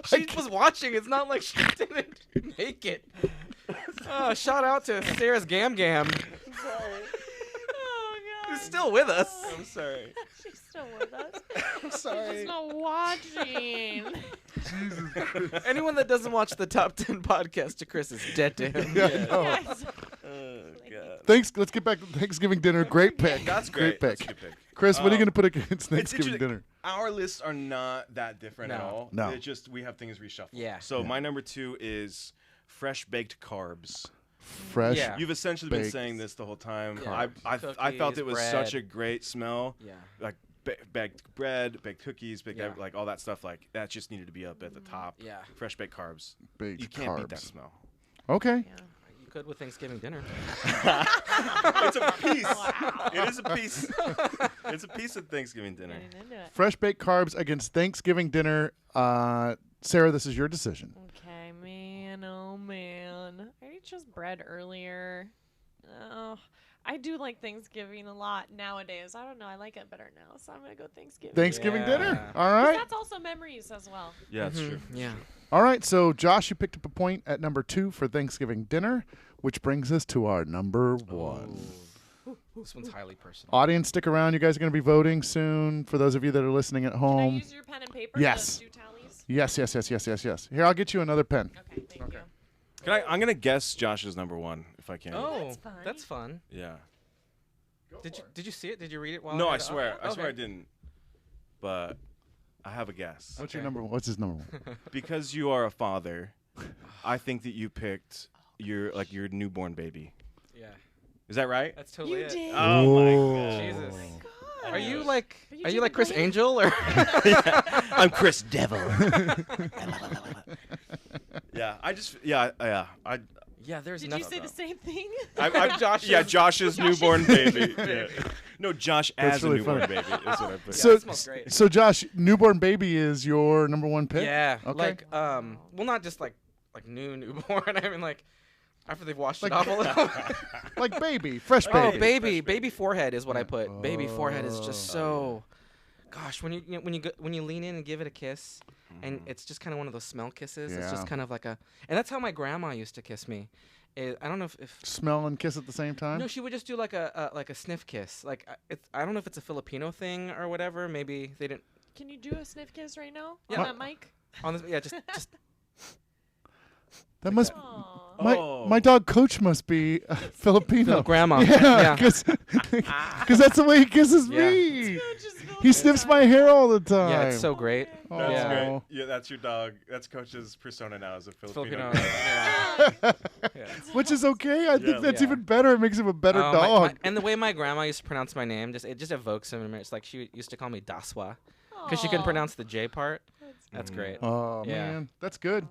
She was watching. It's not like she didn't make it. Oh, shout out to Sarah's Gam Gam. Oh Who's God. still with us. I'm sorry. She's still with us. I'm She's sorry. not watching. Anyone that doesn't watch the top 10 podcast to Chris is dead to him. Yeah, I know. Yes. Oh God. Thanks. Let's get back to Thanksgiving dinner. Great pick. That's great. Great That's a pick. good pick. Chris, what are you Um, going to put against It's Thanksgiving interesting. dinner? Our lists are not that different at No. all. No. It's just we have things reshuffled. Yeah. So Yeah. my number 2 is fresh baked carbs. Fresh. Yeah. You've essentially been Baked saying this the whole time. Yeah. I felt it was Cookies, such bread. a great smell. Yeah. Like baked bread, baked cookies, baked Yeah. like all that stuff. Like that just needed to be up at the top. Yeah. Fresh baked carbs. Baked You can't beat that carbs. smell. Okay. Yeah. You could with Thanksgiving dinner. It's a piece. Wow. It is a piece. It's a piece of Thanksgiving dinner. Getting into it. Fresh baked carbs against Thanksgiving dinner. Sarah, this is your decision. Okay, man. Oh man. I chose bread earlier. Oh, I do like Thanksgiving a lot nowadays. I don't know. I like it better now, so I'm gonna go Thanksgiving. Thanksgiving Yeah. dinner. All 'Cause right. that's also memories as well. Yeah, that's true. Yeah. All right. So, Josh, you picked up a point at number 2 for Thanksgiving dinner, which brings us to our number 1. This one's highly personal. Audience, stick around. You guys are going to be voting soon. For those of you that are listening at Can I home. use your pen and paper Yes. to do tallies? Yes. Here, I'll get you another pen. Okay, thank you. I'm gonna guess Josh's number 1 if I can. Oh, That's fine. that's fun. Yeah. Did you see it? Did you read it while No, I I had it swear. up? I swear I Okay. didn't. But I have a guess. What's your Okay. number 1? What's his number 1? Because you are a father, I think that you picked your newborn baby. Yeah. Is that right? That's totally You it. did. Oh my God. Jesus. God. Are you like Are you are you Jimmy like Chris Blaine? Angel or I'm Chris Devil. yeah, Yeah, there's Did you nothing. say the same thing? Josh's newborn baby. Yeah. No, Josh That's as really a newborn funny. baby. That's what I put. So, it smells great. so Josh, newborn baby is your number 1 pick? Yeah, Okay. like well, not just like newborn. I mean like after they've washed Like- it off a little. Like baby, fresh baby. Oh, baby. baby forehead is what I put. Baby forehead is just so. Gosh, when you lean in and give it a kiss, and it's just kind of one of those smell kisses. It's Yeah. just kind of like a, and that's how my grandma used to kiss me. I don't know if Smell and kiss at the same time? no, she would just do like a sniff kiss. Like I don't know if it's a Filipino thing or whatever. Maybe they didn't Can you do a sniff kiss right now Yeah. on that mic? on this. Yeah, just That must Aw. my dog Coach must be Filipino. grandma. Yeah, Yeah. because that's the way he kisses Yeah. me. Just He sniffs my hair all the time. Yeah, it's so great. That's Yeah. great. Yeah, that's your dog. That's Coach's persona now as a Filipino. Filipino. Yeah. Yeah. Which is okay. I think that's Yeah. even better. It makes him a better Oh, dog. and the way my grandma used to pronounce my name, it just evokes him. It's like she used to call me Daswa because she couldn't Aw. pronounce the J part. That's That's great. Oh Yeah. man, that's good.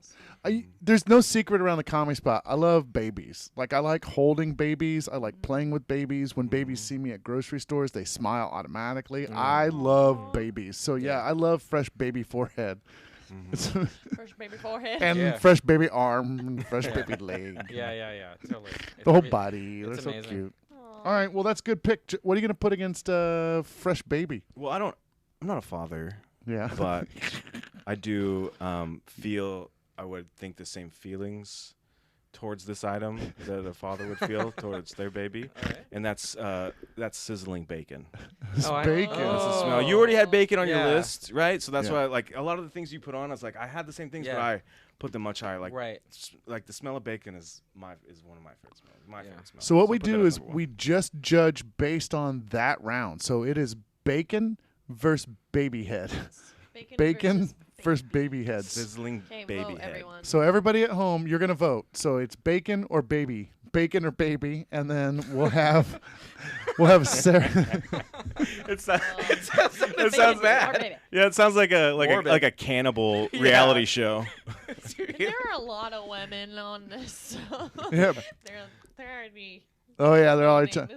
There's no secret around the comedy spot. I love babies. Like I like holding babies. I like playing with babies. When babies see me at grocery stores, they smile automatically. I love babies. So yeah, I love fresh baby forehead. Fresh baby forehead. And Yeah. fresh baby arm, and fresh baby leg. Yeah, totally. The whole body. They're it's so amazing. cute. Aw. All right, well that's good pick. What are you gonna put against fresh baby? Well, I'm not a father, Yeah. but I do feel I would think the same feelings towards this item that a father would feel towards their baby, and that's sizzling bacon. It's Oh, I- bacon. That's the Oh. smell. You already had bacon on your Yeah. list, right? So that's Yeah. why, like, a lot of the things you put on, I was like, I had the same things, but Yeah. I put them much higher. Like, Right. like the smell of bacon is one of my favorite smells. My Yeah. favorite smell. So what we put that do at is number one. we just judge based on that round. So it is bacon versus baby head. Bacon versus baby heads. sizzling Okay, baby vote head. everyone. So everybody at home, you're gonna vote. So it's bacon or baby, bacon or baby, and then we'll have Sarah. It sounds, Bacon sounds or bad. baby. Yeah, it sounds like a Morbid. cannibal reality show. There are a lot of women on this. So Yeah. they're already. Oh yeah, they're all. voting.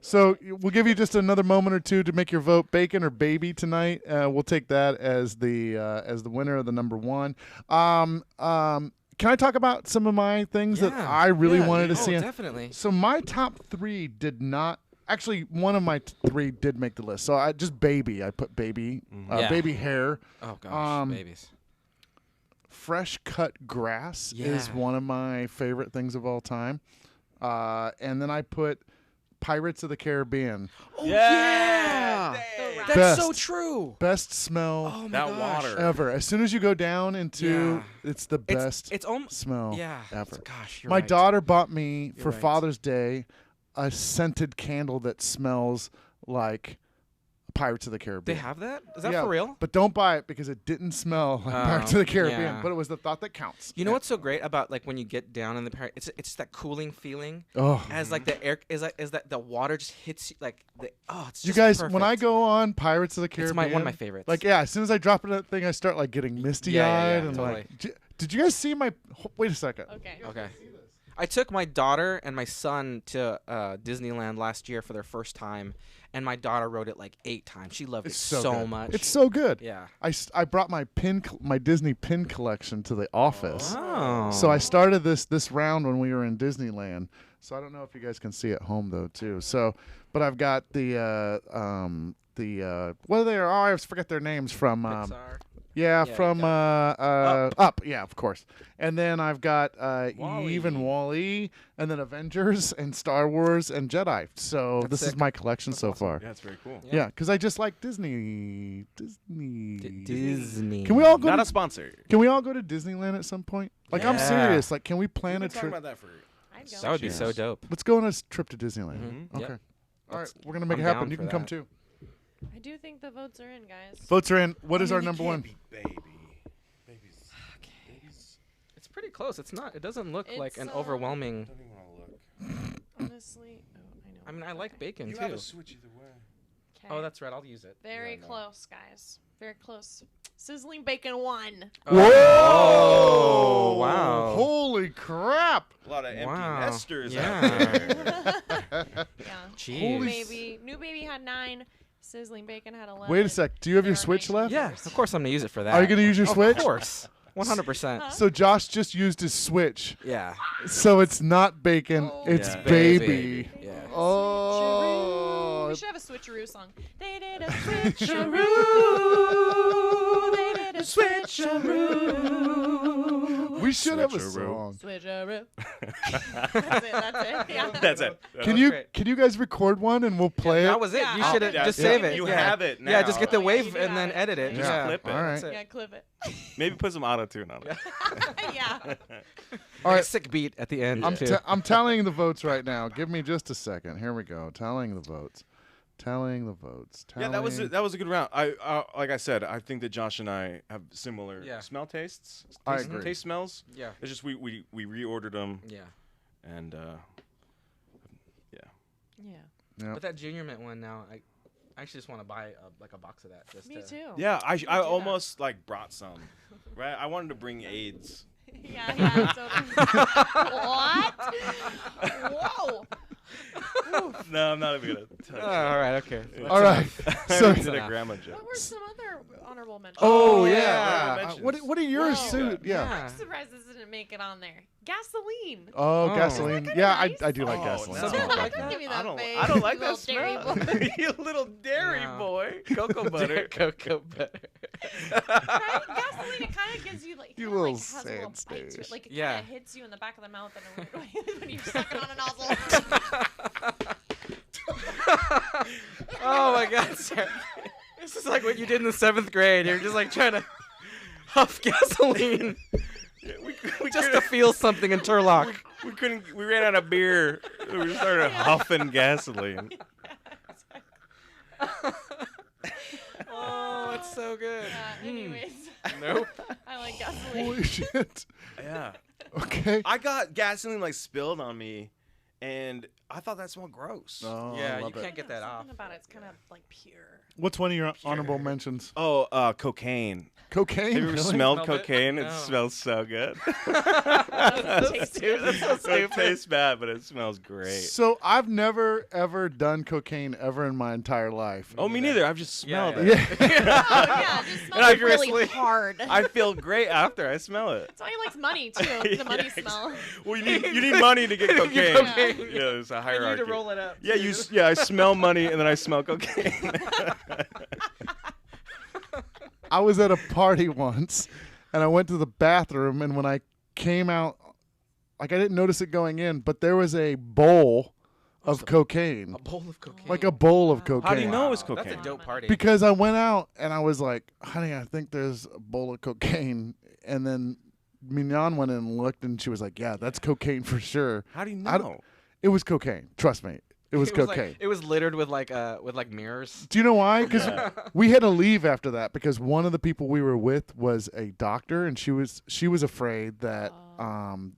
So we'll give you just another moment or two to make your vote, bacon or baby tonight. We'll take that as the winner of the number one. Can I talk about some of my things that I really wanted to see? Definitely. So my top three did not. Actually, one of my three did make the list. So I just baby. I put baby, Yeah. baby hair. Oh gosh, Um, babies. fresh cut grass is Yeah. one of my favorite things of all time. And then I put Pirates of the Caribbean. Oh Yeah. The That's Best. so true. Best smell Oh my That gosh. water. ever. As soon as you go down into, it's the best It's almost smell yeah. ever. Gosh, you're My right. daughter bought me You're for right. Father's Day a scented candle that smells like Pirates of the They Caribbean. have that? Is that Yeah, for real? But don't buy it because it didn't smell like Oh, Pirates of the Caribbean. yeah. But it was the thought that counts. You know what's so great about like when you get down in the it's that cooling feeling Oh, as like the air is that the water just hits you like the it's you just guys, perfect. when I go on Pirates of the it's Caribbean, one of my favorites. like as soon as I drop in that thing, I start like getting misty-eyed and totally. like. Did you guys see my? Wait a second. Okay. Okay. I took my daughter and my son to Disneyland last year for their first time, and my daughter rode it like 8 times. She loved It's it so good. much. It's so good. yeah. I brought my my Disney pin collection to the office. Oh. So I started this round when we were in Disneyland. So I don't know if you guys can see at home though too. So, but I've got the what are they? Oh, I always forget their names from. Pixar. Yeah, Yeah, from you Up. Yeah, of course. And then I've got Wall-E. Eve and Wall-E, and then Avengers and Star Wars and Jedi. So That's this is sick. my collection so far. Yeah, it's very cool. Yeah, because I just like Disney. Disney. Disney. Can we all go? Not To, a sponsor. can we all go to Disneyland at some point? Like I'm Yeah. serious. Like, can we We've plan a been talking trip? about that for. I'd go. That would be Yes. so dope. Let's go on a trip to Disneyland. Mhm. Okay. Yep. All right, Let's- we're gonna make I'm it happen. down You for can come that. too. I do think the votes are in, guys. Votes are in. What is I our mean, you number can't one? be baby. Babies. Babies It's pretty close. It's not. It doesn't look like It's, an overwhelming. don't even want to look. Honestly, oh, I know. I mean, I like bacon You too. have a switch either way. Okay. Oh, that's right. I'll use it. very Yeah, no. close, guys. Very close. Sizzling bacon won. Oh, wow. Holy crap! A lot of empty Wow. nesters Yeah. out there. Yeah. Jeez. New baby had 9. Sizzling bacon had 11. Wait a sec. Do you have your There are Switch 19 left? Yeah, votes. of course I'm gonna use it for that. Are you gonna use your Switch? Of course, 100%. So Josh just used his Switch. Yeah. So it's not bacon, Oh. it's Yeah. baby. Yeah. Oh. We should have a switcheroo song. They did a switcheroo. They did a switcheroo. We should have a Switcheroo. song. Switcheroo. That's it. That's it. Yeah. That's it. Can was you great. guys record one and we'll play That it? was it. Yeah. You Oh, should have yeah, just yeah. save it. You yeah. have it Yeah, just now. get the Oh, yeah, wave you do and have then it. edit it. Just Yeah. clip it. All right. That's it. Yeah, clip it. Maybe put some auto tune on it. Yeah. All Like a right. sick beat at the end. I'm, too. I'm tallying the votes right now. Give me just a second. Here we go. Tallying the votes. Tallying the votes. Yeah, that was a good round. I like I said, I think that Josh and I have similar Yeah. smell tastes. I taste, agree. Taste smells. Yeah. It's just we reordered them Yeah. and Yeah. Yeah. But that Junior Mint one now, I actually just want to buy a box of that. Just Me to, too. yeah. I do almost like brought some. Right. I wanted to bring AIDS. Yeah. So what? Whoa. No, I'm not even gonna touch. Oh, all right. Okay. All right. I So, did a grandma joke. What were some other honorable mentions? oh yeah. yeah. Mentions. What are yours, Wow. Sue? Yeah. Yeah. I'm surprised this didn't make it on there. Gasoline. Oh, Oh. gasoline. Isn't that Yeah, kinda nice? I do like Oh, gasoline. no. Some people like Give that. me I that don't. face, I don't like you that little dairy smell. boy. You little dairy No. boy. Cocoa butter. Cocoa butter. Right? Gasoline, it kind of gives you like, You kinda, little like has a little sand bite to stage. it. Like it Yeah. kind of hits you in the back of the mouth in a weird way when you're sucking on a nozzle. Oh my God, Sarah. This is like what you did in the 7th grade. You're just like trying to huff gasoline We just to feel something in Turlock. We couldn't. We ran out of beer. We started huffing gasoline. Oh, it's so good. Anyways, Nope. I like gasoline. Holy shit. Yeah. Okay. I got gasoline like spilled on me, and I thought that smelled gross. Oh, Yeah, I you love it. can't get that off. Something about it's kind of like pure. What's one of your honorable mentions? Oh, cocaine. Cocaine. Have you ever really? smelled Smelled it? cocaine? It No. smells so good. Doesn't taste good. That's so It stupid. tastes bad, but it smells great. So I've never ever done cocaine ever in my entire life. Oh, me neither. I've just smelled Yeah, it. Yeah. Oh yeah, it just And smells I really seriously- hard. I feel great after I smell it. That's why he likes money too. The money Yeah, smell. Well, you need money to get cocaine. cocaine. Yeah, there's a I need hierarchy. to roll it up. Yeah, too. I smell money and then I smell cocaine. I was at a party once, and I went to the bathroom, and when I came out, like I didn't notice it going in, but there was a bowl of cocaine. A bowl of cocaine. Like a bowl of cocaine. How do you know it was cocaine? That's a dope party. Because I went out and I was like, honey, I think there's a bowl of cocaine. And then Mignon went in and looked, and she was like, yeah, that's cocaine for sure. How do you I know? It was cocaine. Trust me. It was like- cocaine. it was littered with like mirrors. Do you know why? Because we had to leave after that because one of the people we were with was a doctor, and she was afraid that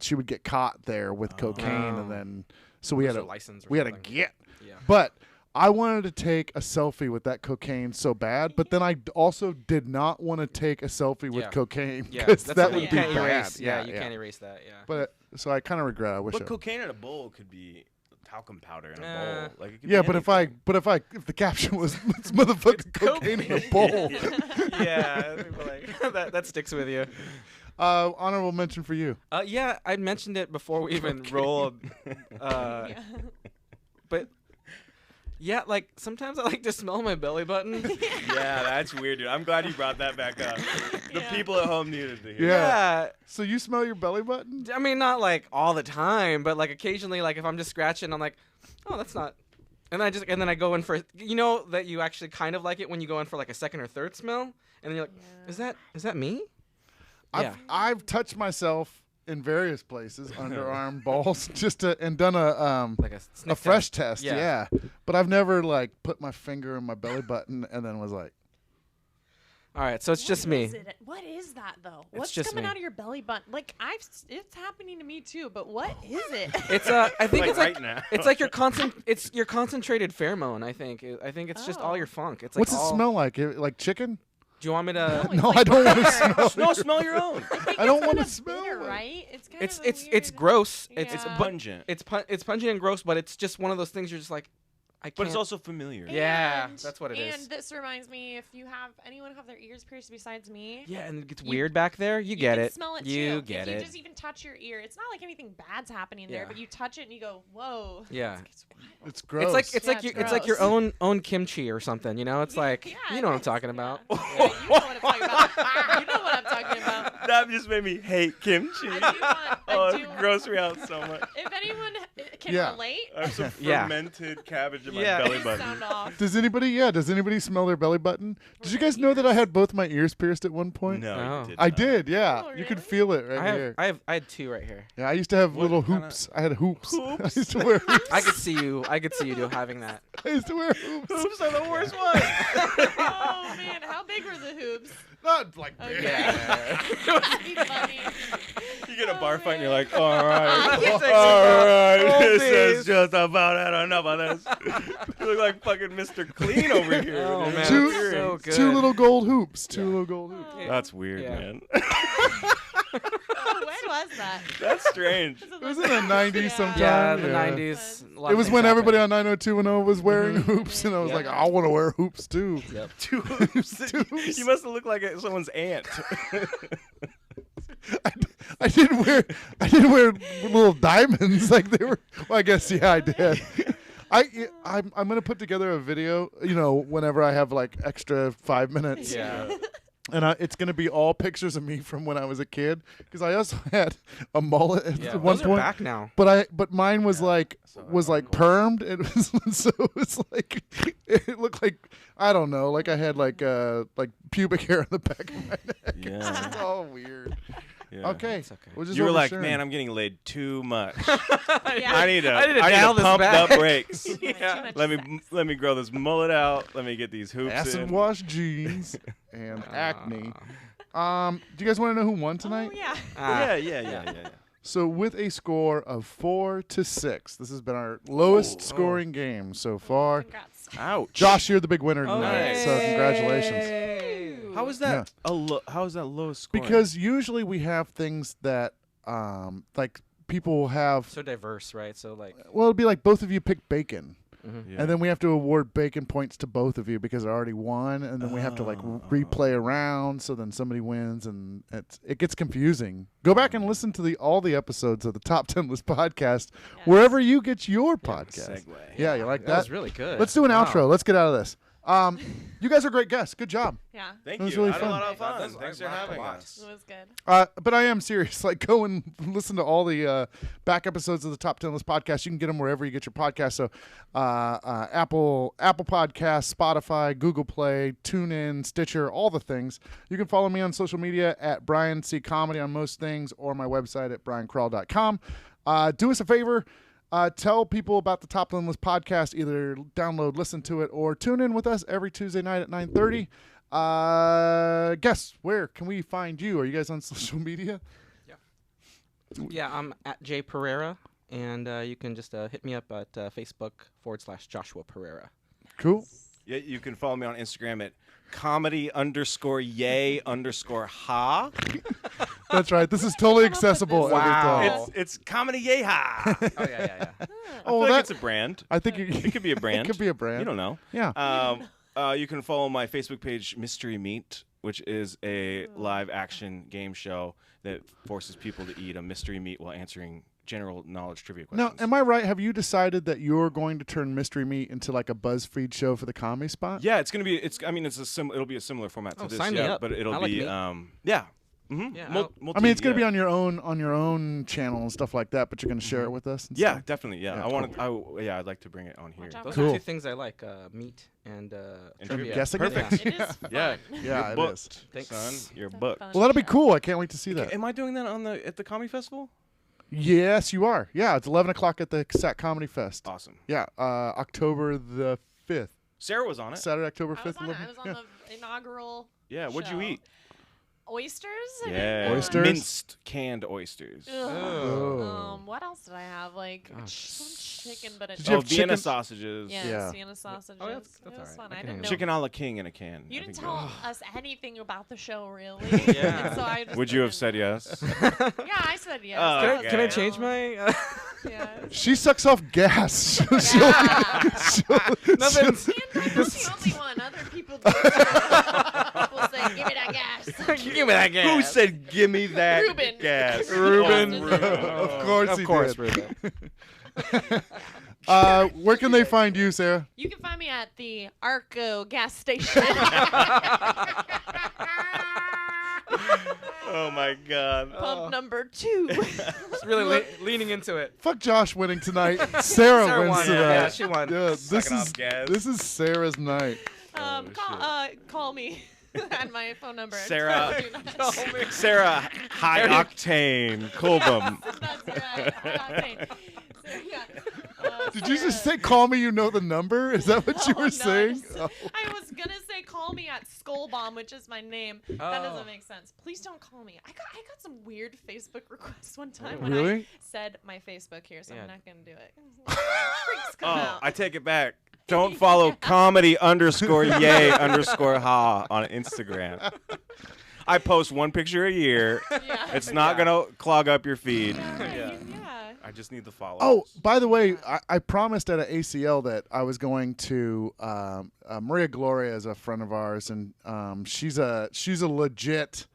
she would get caught there with cocaine, and then so we had Lose to her license or we had to something. get. Yeah. But I wanted to take a selfie with that cocaine so bad, but then I also did not want to take a selfie with Yeah. cocaine Yeah, because that's that something would you be can't bad. erase. Yeah, you can't erase that. Yeah. But so I kind of regret. I wish. But I, cocaine in a bowl could be talcum powder in a bowl. Like it could yeah, be but if the caption was "It's motherfucking cocaine in a bowl," Yeah, people like that sticks with you. honorable mention for you. Yeah, I mentioned it before we even rolled. But yeah, like sometimes I like to smell my belly button. yeah, that's weird, dude. I'm glad you brought that back up. The people at home needed to hear. Yeah. So you smell your belly button? I mean, not like all the time, but like occasionally, like if I'm just scratching, I'm like, oh, that's not. And then I go in for, you know, that you actually kind of like it when you go in for like a second or third smell, and then you're like, is that me? Yeah. I've touched myself in various places, underarm, balls, and done a Like a sniff fresh test. test. Yeah. But I've never like put my finger in my belly button and then was like, All right, so it's just me. What is that though? It's What's just coming me. out of your belly button? Like it's happening to me too. But what is it? It's I think Like it's right like now. it's like your concentrated pheromone. I think it's just all Oh. your funk. It's like what's it smell like? Like chicken? Do you want me to? No, I don't want to smell. No, smell your own. I don't want to smell bitter, it. right? It's kind It's of a it's weird- gross. Yeah. It's It's but pungent. it's pungent and gross, but it's just one of those things you're just like, I can't. But it's also familiar. Yeah, And- that's what it is. And this reminds me, if you have anyone have their ears pierced besides me, Yeah, and it gets You- weird back there. You get can it. Smell it You too. get if it. you just even touch your ear, it's not like anything bad's happening there, Yeah. but you touch it and you go, whoa. Yeah. It's wild. It's gross. It's like Yeah, it's like your gross. own kimchi or something. You know, it's like Yeah, you know what I'm it is, talking about. Yeah. Yeah, you know what I'm talking about. You know what I'm talking about. That just made me hate kimchi. I Oh, do it grossed me out so much. If anyone can Yeah. relate, I have some Yeah. fermented cabbage in my Yeah. belly please button. sound off. Does anybody smell their belly button? Did you guys know that I had both my ears pierced at one point? No, Oh. you did I not. did, yeah. Oh, You could really? feel it right here. I had two right here. Yeah, I used to have What little kinda- hoops. I had hoops. Hoops? I used to wear hoops. I could see you having that. I used to wear hoops. Hoops are the worst one. Oh man, how big were the hoops? Not like Oh, big. Yeah. That'd be funny. You get a Oh, bar fight and you're man. like, all right, can't take all right, Oh, this please. is just about it. Enough of this. You look like fucking Mr. Clean over here. Oh, dude. man, Two- that's so good. Two little gold hoops. Two little gold hoops. Oh, That's weird, Yeah. man. when was that? That's strange. It was in the 90s sometime. Yeah, the Yeah. 90s. a lot It of was things when everybody happened. on 90210 was wearing hoops, and I was Yep. like, I want to wear hoops too. Yep. Two hoops. Two hoops. You must have looked like someone's aunt. I didn't wear little diamonds like they were. Well, I guess I did. I'm gonna put together a video. You know, whenever I have like extra 5 minutes. Yeah. And it's gonna be all pictures of me from when I was a kid, because I also had a mullet at Yeah. one Those are point. back now. But mine was like so permed. It was so it was like it looked like, I don't know, like I had like pubic hair on the back of my neck. Yeah. It's all weird. Yeah. Okay. It's okay. We're just You were like, oversharing. man, I'm getting laid too much. Yeah. I need to dial this pump back. the brakes. Yeah. Let me grow this mullet out. Let me get these hoops acid in. wash jeans and acne. Do you guys want to know who won tonight? Oh yeah. Yeah. So with a score of 4-6, this has been our lowest scoring game so far. Congrats. Ouch. Josh, you're the big winner Oh, tonight, nice. so congratulations. Yay. How is that? How is that lowest score? Because usually we have things that like people will have. So diverse, right? So like, Well, it'd be like both of you pick bacon. mhm. And then we have to award bacon points to both of you because I already won, and then we have to like replay a round, so then somebody wins, and it gets confusing. Go back and listen to all the episodes of the Top 10 List podcast, Yes. wherever you get your podcast. segue. Yeah, you like that that? was really good. Let's do an Wow. outro. Let's get out of this. You guys are great guests. Good job. Yeah, Thank It was you. really I had a fun. lot of fun. That's- Thanks I for laughed a having lot. us. it was good. But I am serious. Like, go and listen to all the back episodes of the Top 10 List podcast. You can get them wherever you get your podcast. So, Apple Podcasts, Spotify, Google Play, TuneIn, Stitcher, all the things. You can follow me on social media at Brian C. Comedy on most things, or my website at briancrawl.com. Do us a favor. Tell people about the Top 10 List podcast. Either download, listen to it, or tune in with us every Tuesday night at 9:30. Guess where can we find you? Are you guys on social media? Yeah, I'm at J Parrera, and you can just hit me up at Facebook/Joshua Parrera. Cool. Yeah, you can follow me on Instagram at comedy_yay_ha. That's right. This is totally accessible every Wow. time. It's comedy yeha. Oh yeah. I Oh, feel like that- it's a brand. I think It could be a brand. It could be a brand. You don't know. Yeah. You can follow my Facebook page, Mystery Meat, which is a live action game show that forces people to eat a mystery meat while answering general knowledge trivia Now, questions. am I right? Have you decided that you're going to turn Mystery Meat into like a BuzzFeed show for the Comedy Spot? Yeah, it's gonna be. It'll be a similar format to Oh, this. sign me yeah, up. but it'll I like be. meat. Yeah. Mm-hmm. Yeah, I mean, it's going to be on your own channel and stuff like that, but you're going to share it with us. And Yeah, stuff? definitely. Yeah, Yeah, I'd like to bring it on here. Watch out Those for Cool. are two things I like: meat and trivia. guessing? Perfect. It is fun. Yeah, Yeah, you're it booked, is. Thanks. son. You're It's a booked. fun Well, that'll be show. cool. I can't wait to see that. Am I doing that at the comedy festival? Yes, you are. Yeah, it's 11 o'clock at the SAC Comedy Fest. Awesome. Yeah, October the 5th. Sarah was on it. Saturday, October I was 5th. on, it. 11? I was on Yeah. the inaugural. Yeah. What'd you show. eat? Oysters. I Yeah. didn't know. Oysters? Minced canned oysters. Ugh. Oh. What else did I have? Like Gosh. some chicken, but it Did you have Vienna chicken? sausages. yeah, Yeah. Sienna sausages. Oh, that's it was alright. fun. I I can didn't know. handle Chicken a la king in a can. You I didn't think tell us anything about the show, really. Yeah. And so I just Would you have didn't- said yes? Yeah, I said yes. Oh, Can I, okay. can I change my? Yeah. She sucks off gas. Yeah. Nothing's. And I'm not the only one. Other people do. People say, "Give me that gas." Give me that gas. Who said, "Give me that Ruben. gas"? Ruben. Oh, Of course Of he course, did. Ruben. Where can they find you, Sarah? You can find me at the Arco gas station. Oh my God. Pump number 2. Just really leaning into it. Fuck Josh winning tonight. Sarah, Sarah wins won. tonight. Yeah, she won. Yeah, this Sucking is off gas. this is Sarah's night. Call me at my phone number. Sarah. That's Sarah, high octane, Kullbom. right. Did you just say call me? You know the number? Is that what you were saying? Oh. I was gonna say call me at Kullbom, which is my name. That Oh. doesn't make sense. Please don't call me. I got some weird Facebook requests one time when I Really? said my Facebook here, so Yeah. I'm not gonna do it. Freaks come Oh, out. I take it back. Don't follow comedy_yay_ha on Instagram. I post one picture a year. Yeah. It's not gonna clog up your feed. Yeah. I just need the followers. Oh, by the way, I promised at an ACL that I was going to Maria Gloria is a friend of ours, and she's a legit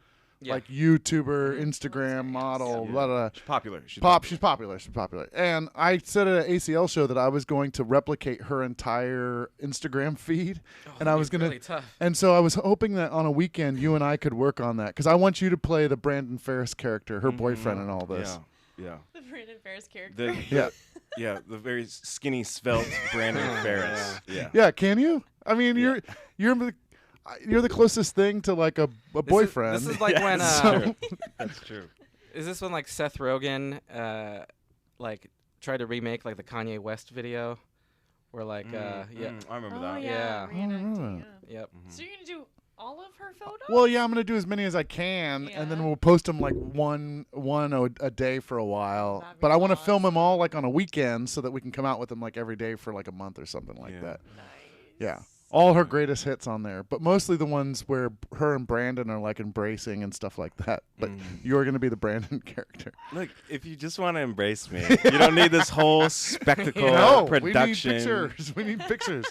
Yeah. like YouTuber, Instagram model. Yeah. Blah, blah, blah. She's popular. She's popular. She's popular. And I said at an ACL show that I was going to replicate her entire Instagram feed, and I was going really to. tough. And so I was hoping that on a weekend you and I could work on that because I want you to play the Brandon Ferris character, her boyfriend, and all this. Yeah. The Brandon Ferris character. Yeah. Yeah, the very skinny, svelte Brandon Ferris. Yeah. Yeah, can you? I mean, you're the closest thing to like a boyfriend. This is like Yeah, when. that's true. That's true. Is this when like Seth Rogen, like tried to remake like the Kanye West video, where like yeah, I remember Oh that. Yeah. reenacting, yeah. yep. So you're gonna do all of her photos? Well, yeah, I'm gonna do as many as I can, and then Yeah. we'll post them like one a day for a while. That'd be But I want to film them awesome. all like on a weekend so that we can come out with them like every day for like a month or something like Yeah. that. Nice. Yeah, all her greatest hits on there, but mostly the ones where her and Brandon are like embracing and stuff like that. But you're gonna be the Brandon character. Look, if you just want to embrace me, you don't need this whole spectacle No, production. we need pictures. We need pictures.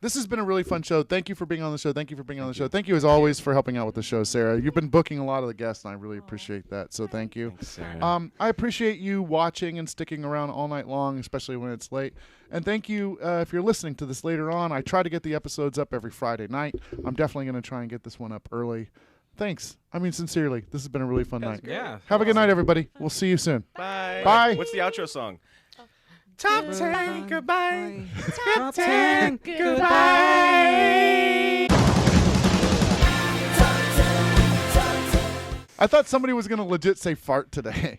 This has been a really fun show. Thank you for being on the show. Thank you for being on the show. Thank you, as always, for helping out with the show, Sarah. You've been booking a lot of the guests, and I really appreciate that. So thank you. Thanks, Sarah. I appreciate you watching and sticking around all night long, especially when it's late. And thank you if you're listening to this later on. I try to get the episodes up every Friday night. I'm definitely going to try and get this one up early. Thanks. I mean, sincerely, this has been a really fun night. Yeah. Have a good night, everybody. We'll see you soon. Bye. Bye. What's the outro song? Top 10, goodbye. Top 10, Goodbye. I thought somebody was going to legit say fart today.